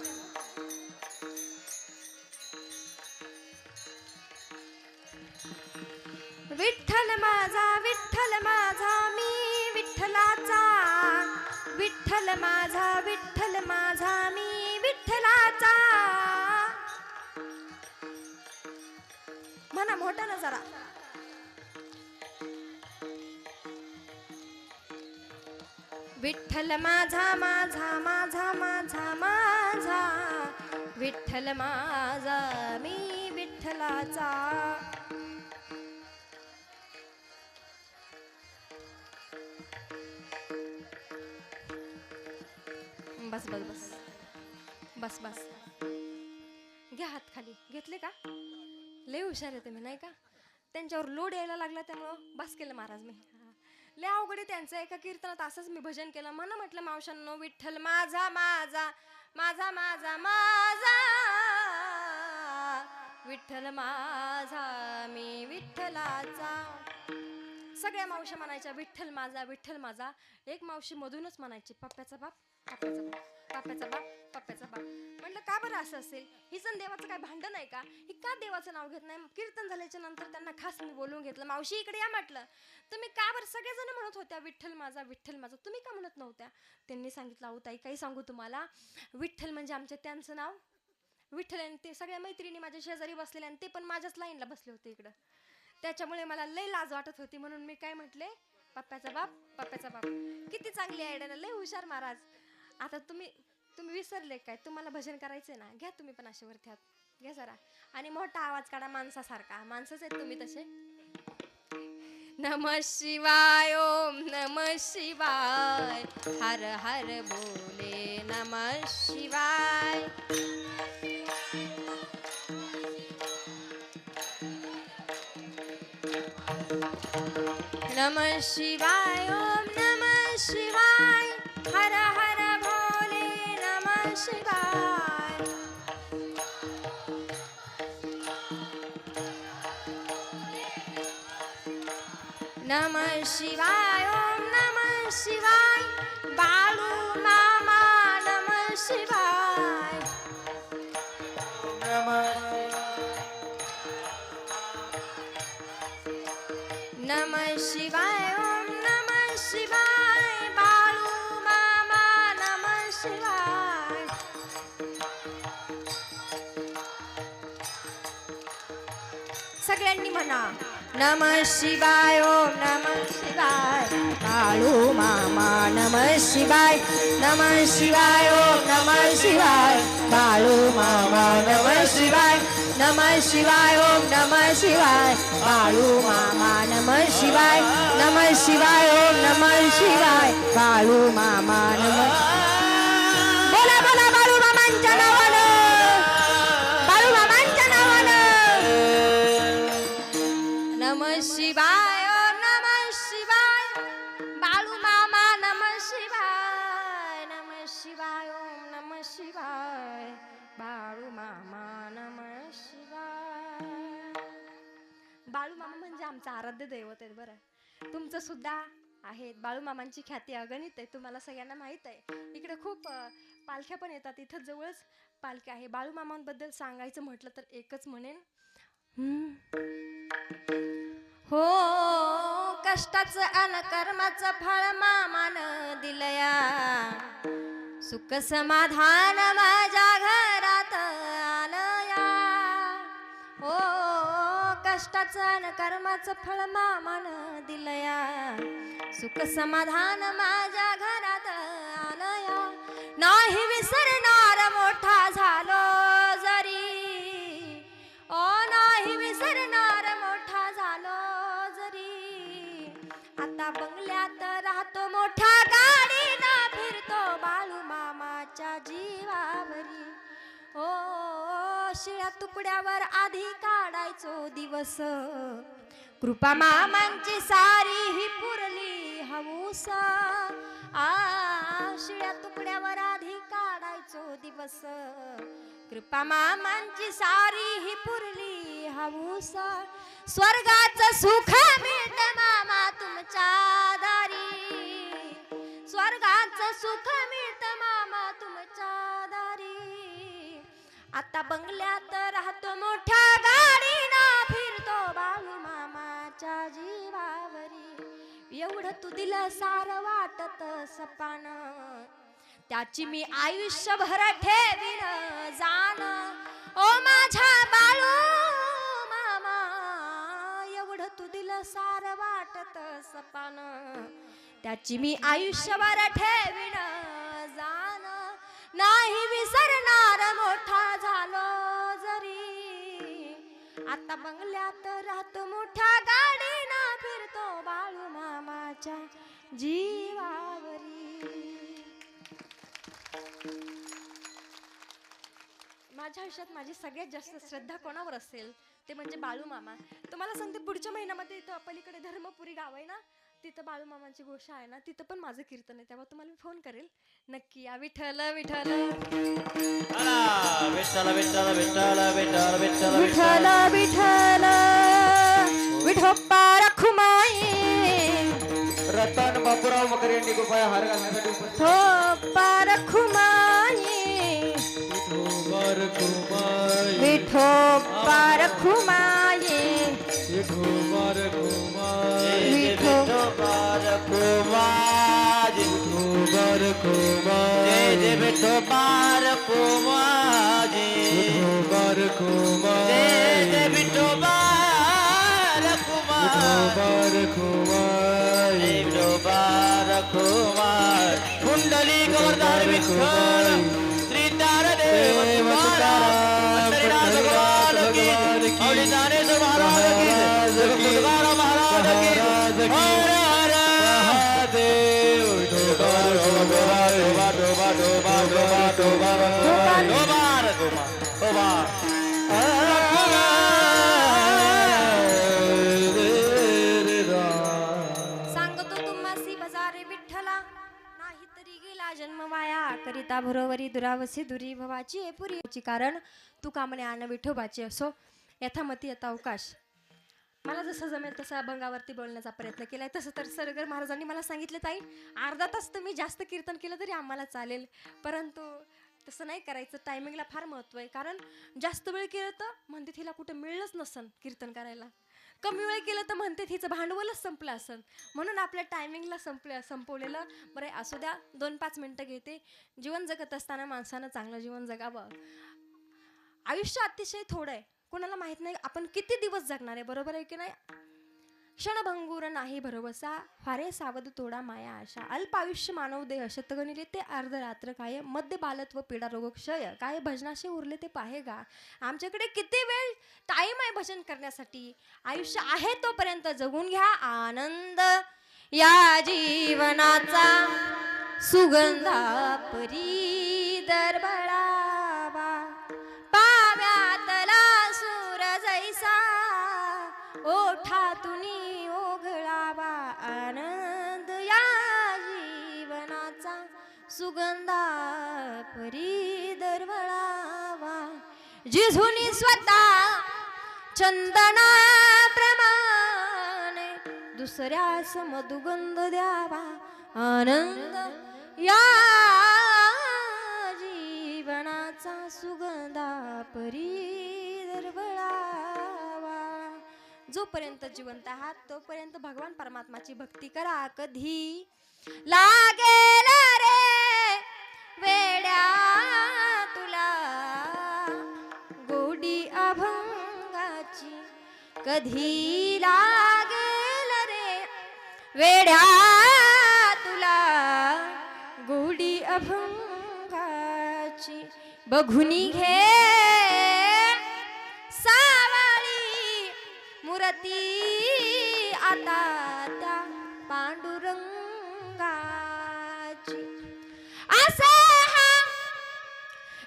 विठ्ठल माझा मी विठ्ठलाचा विठ्ठल माझा मी विठ्ठलाचा म्हणा मोठा ना जरा विठ्ठल माझा माझा माझा माझा माझा विठ्ठल माझा मी विठ्ठलाचा. बस बस बस बस बस घ्या हात खाली. घेतले का? लय हुशार आहे तुम्ही नाही का? त्यांच्यावर लोड यायला लागला त्यामुळं बस केलं महाराज मी. लय अवघड आहे त्यांचं. एका कीर्तनात असंच मी भजन केलं. म्हणून म्हटलं मावशांनो विठ्ठल माझा माझा माझा माझा माझा विठ्ठल माझा मी विठ्ठलाचा. सगळ्या मावशी म्हणायच्या विठ्ठल माझा विठ्ठल माझा. एक मावशी मधूनच म्हणायची पप्प्याचा बाप पप्प्याचा बाप पप्प्याचा बाप पप्प्याचा बाप. म्हटलं का बरं असं असेल? हिचं देवाचं काय भांडण आहे का? ही का देवाचं नाव घेत नाही? कीर्तन झाल्याच्या नंतर त्यांना खास मी बोलवून घेतलं. मावशी इकडे या म्हटलं. तुम्ही का बरं सगळेजण म्हणत होत्या विठ्ठल माझा विठ्ठल माझा, तुम्ही का म्हणत नव्हत्या? त्यांनी सांगितलं अहो ताई काही सांगू तुम्हाला, विठ्ठल म्हणजे आमच्या त्यांचं नाव विठ्ठल. आणि ते सगळ्या मैत्रिणी माझ्या शेजारी बसलेल्या आणि ते पण माझ्याच लाईनला बसले होते इकडं. त्याच्यामुळे मला लय लाज वाटत होती. म्हणून मी काय म्हटले पप्प्याचा बाप पप्प्याचा बाप. किती चांगली आयडिया, लय हुशार महाराज. आता तुम्ही विसरले काय? तुम्हाला भजन करायचंय ना, घ्या तुम्ही पण असे वरती हात घ्या जरा आणि मोठा आवाज काढा माणसासारखा. माणसंच आहेत तुम्ही तसे. नमः शिवाय ओम नमः शिवाय हर हर बोले नमः शिवाय. नमः शिवाय ओम नमः शिवाय हर हर भोले नमः शिवाय. नमः शिवाय ओम नमः शिवाय बाळू मामा नमः शिवाय. नमः शिवाय ओम नमः शिवाय बाळू मामा नमः शिवाय. सगळ्यांनी म्हणा नमः शिवाय ओम नमः शिवाय बाळू मामा नमः शिवाय. नमः शिवाय ओम नमः शिवाय बाळू मामा नमः शिवाय. नमः शिवाय ओम नमः शिवाय बाळू मामा नमः शिवाय. नमः शिवाय ओम नमः शिवाय बाळू मामा नमः. बोला बोला बाळू मामांच्या नावानं बाळू मामांच्या नावानं. नमः शिवाय ओम नमः शिवाय बाळू मामा नमः शिवाय. नमः शिवाय ओम नमः शिवाय बाळू मामा नमः शिवाय. बाळू मामा म्हणजे आमचं आराध्य दैवत आहे बरं. तुमचं सुद्धा आहे. बाळू मामांची ख्याती अगणित आहे, तुम्हाला सगळ्यांना माहित आहे. इकडे खूप पालख्या पण येतात. इथं जवळच पालख्या आहे. बाळू मामांबद्दल सांगायचं म्हटलं तर एकच म्हणेन हो कष्टाचं अन कर्माचं फळ मामानं दिलया. सुख समाधान माझ्या घरात आलया. हो कष्टाचं अन कर्माचं फळ मामानं दिलया. सुख समाधान माझ्या घरात आलया. नाही विसरणार मोठा झालो जरी. ओ नाही विसरणार मोठा झालो जरी. आता बंगल्यात राहतो मोठ्या गाडीनं फिरतो बाळू मामाच्या जीवावरी. ओ शिळ्या तुकड्यावर आधी काढायचो दिवस. कृपा मामांची सारी ही पुरली हौस. शिळ्या तुकड्यावर आधी काढायचो दिवस. कृपा मामांची सारी ही पुरली हौस. स्वर्गाचं सुख मिळतं मामा तुमच्या दारी. स्वर्गाचं सुख मिळतं मामा तुमच्या दारी. आता बंगल्यात राहतो मोठ्या गाडीनं फिरतो बाळू मामाच्या जीवावरी. एवढं तू दिलं सार वाटत सपान. त्याची मी आयुष्यभर ठेवीन जाण. ओ माझ्या बाळू मामा एवढं तू दिलं सार वाटत सपान. त्याची मी आयुष्यभर ठेवीन जाण. नाही विसरणार मोठा झालो जरी, आता बंगल्यात राहतो मोठ्या गाडीना फिरतो बाळू मामाच्या जीवावरी. माझ्या आयुष्यात माझी सगळ्यात जास्त श्रद्धा कोणावर असेल ते म्हणजे बाळू मामा. तुम्हाला सांगते पुढच्या महिन्यामध्ये इथं पलीकडे धर्मपुरी गाव आहे ना, तिथं बाळू मामांची गोष्ट आहे ना, तिथं पण माझं कीर्तन आहे. तेव्हा तुम्हाला मी फोन करेल, नक्की या. विठ्ठल विठ्ठल आला. विठ्ठल विठ्ठल विठ्ठल विठ्ठल विठ्ठल विठ्ठल विठ्ठल विठोप्पा रखुमाई, रतन बापूराव मकर यांनी कृपया हार घालण्यासाठी उपस्थित. विठोप्पा रखुमाई, विठोबार कुमाई, विठोप्पा रखुमाई, विठोबार कुमाई, विठोबार कुमार, विठोबार कुमाई, जय विठोबार कुमार, विठोबार कुमाई, जय विठोबार कुमार, विठोबार कुमाई, विठोबार कुमार. कुंडली गौरदार विठ्ठल श्री तारदेव तुकाराम पंढरीनाथ भगवान की, औली ज्ञानेश्वर महाराज की, तुकाराम महाराज की. हर हर महादेव. विठोबार कुमाई, डोबा डोबा डोबा डोबा डोबा डोबा डोबा सांगतो तुम्हासी बजारे विठ्ठला, नाही तरी गेला जन्म वाया, करिता भरोवरी दुरावसी दुरी भवाची हे पुरीची. कारण तू कामने आण विठोबाची असो, यथामती यथा अवकाश. मला जसं जमेल तसं अभंगावरती बोलण्याचा प्रयत्न केलाय. तसं तर सरगर महाराजांनी मला सांगितलं, ताई अर्धा तास तुम्ही जास्त कीर्तन केलं तरी आम्हाला चालेल, परंतु तसं नाही करायचं. टायमिंगला फार महत्त्व आहे. कारण जास्त वेळ केलं तर म्हणते तिला कुठं मिळलंच नसन कीर्तन करायला, कमी वेळ केलं तर म्हणते तिचं भांडवलच संपलं असन. म्हणून आपल्या टायमिंगला संपवलेलं बरं. असू द्या, 2-5 मिनटं घेते. जीवन जगत असताना माणसानं चांगलं जीवन जगावं. आयुष्य अतिशय थोडं आहे, कोणाला माहित नाही आपण किती दिवस जगणार आहे, बरोबर आहे की नाही. क्षणभंगूर नाही भरवसा, फारे सावध तोडा माया आशा. अल्प आयुष्य मानव देह शतगणिले ते अर्धरात्र काय, मध्य बालत्व पीडा रोग क्षय काय, भजनाशे उरले ते पाहे गा. आमच्याकडे किती वेळ टाइम आहे भजन करण्यासाठी. आयुष्य आहे तोपर्यंत जगून घ्या. आनंद या जीवनाचा सुगंधा परी दरबळावा, पाव्यातला सूर जैसा ओठातुनी ओघळावा. आनंद या जीवनाचा सुगंधा परी दरवळावा, जिझुनी स्वतः चंदना प्रमाणे दुसऱ्यास मधुगंध द्यावा. आनंद या जीवनाचा सुगंधा परी दरवळावा. जोपर्यंत जिवंत आहात तोपर्यंत भगवान परमात्माची भक्ती करा. कधी लागेल रे वेड्या तुला गोडी अभंगाची, कधी लागेल रे वेड्या तुला गोडी अभंगाची. बघुनी घे सावळी मूर्ती आता त्या पांडुरंगाची. असा हा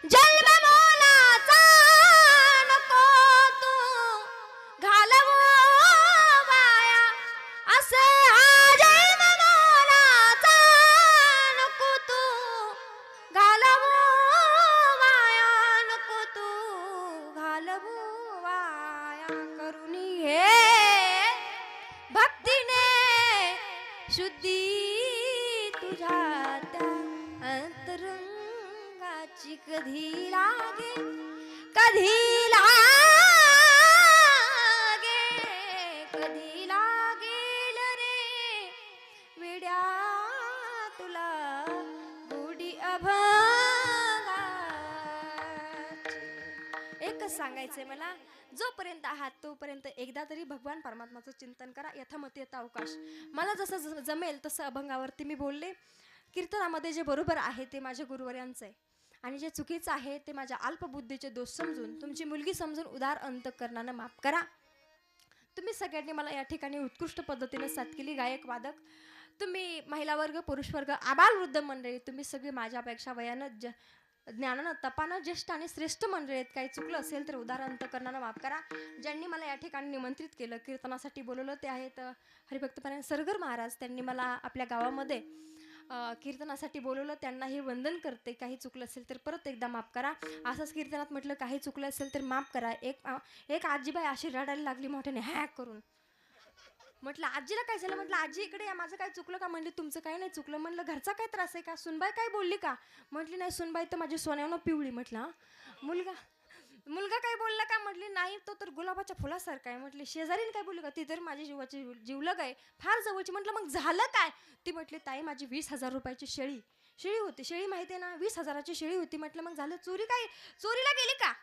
जन्म मोलाचा नको तू घालवू वाया. असे हा जन्म मोलाचा नको तू घालवू वाया, नको तू घालवू वाया. करुणी हे भक्तीने शुद्धी तुझ्या त्या अंतरंगाची. कधी लागे कधी लागे कधी लागेल रे विड्या तुला गोडी अभंगाची. एकच सांगायचंय मला, जोपर्यंत आहात तोपर्यंत एकदा तरी भगवान परमात्माचं चिंतन करा. यथामती यथा अवकाश. मला जसं जमेल तसं अभंगावरती मी बोलले. कीर्तनामध्ये जे बरोबर आहे ते माझ्या गुरुवर्यांचं आहे. आणि जे चुकीचं आहे ते माझ्या अल्पबुद्धीचे दोष समजून तुमची मुलगी समजून उदार अंतःकरणानं माफ करा. तुम्ही सगळ्यांनी मला या ठिकाणी उत्कृष्ट पद्धतीने साथ केली. गायक वादक तुम्ही, महिला वर्ग, पुरुष वर्ग, आबाल वृद्ध मंडळी, तुम्ही सगळी माझ्यापेक्षा वयानं ज्ञानानं तपानं ज्येष्ठ आणि श्रेष्ठ मंडळी आहेत. काही चुकलं असेल तर उदार अंतःकरणानं माफ करा. ज्यांनी मला या ठिकाणी निमंत्रित केलं, कीर्तनासाठी बोलवलं, ते आहेत हरिभक्तपरायण सरगर महाराज. त्यांनी मला आपल्या गावामध्ये कीर्तनासाठी बोलवलं, त्यांनाही वंदन करते. काही चुकलं असेल तर परत एकदा माफ करा. असंच कीर्तनात म्हटलं काही चुकलं असेल तर माफ करा. एक आजीबाई अशी रडायला लागली मोठ्याने हॅक करून. म्हटलं आजीला काय झालं? म्हटलं आजी इकडे या, माझं काय चुकलं का? म्हणली तुमचं काही नाही चुकलं. म्हणलं घरचा काय त्रास आहे का? सुनबाई काय बोलली का? म्हटली नाही, सुनबाई तर माझी सोन्यानं पिवळी. म्हटलं हां. मुलगा काय बोलला का? म्हटली नाही, तो तर गुलाबाच्या फुलासारखा आहे. म्हटली शेजारीने काय बोलली का? ती तर माझी जीवाची जीवलग आहे, फार जवळची. म्हटलं मग झालं काय? ती म्हटली ताई माझी 20,000 रुपयाची शेळी होती. शेळी माहिती आहे ना, 20,000ची शेळी होती. म्हटलं मग झालं, चोरीला गेली का?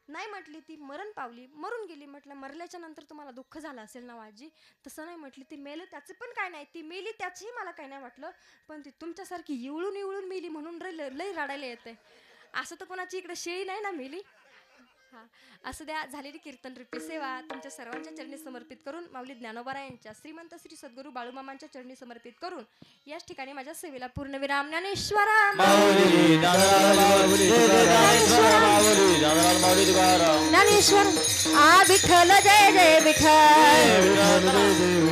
नाही म्हटली, ती मरून गेली. म्हटलं मरल्याच्या नंतर तुम्हाला दुःख झालं असेल ना आजी? तसं नाही म्हटली, ती मेलं त्याचं पण काय नाही, ती मेली त्याचंही मला काही नाही वाटलं, पण ती तुमच्यासारखी इवळून मेली म्हणून लई रडायला येते. असं तर कोणाची इकडे शेळी नाही ना मेली. हां, असं द्या. झालेली कीर्तन रूपी सेवा तुमच्या सर्वांच्या चरणी समर्पित करून, माऊली ज्ञानोबा यांच्या श्रीमंत श्री सद्गुरू बाळूमामांच्या चरणी समर्पित करून याच ठिकाणी माझ्या सेवेला पूर्णविराम. ज्ञानेश्वरा माऊली दादा माऊली ज्ञानेश्वर आ विठ्ठल जय जय विठ्ठल. देव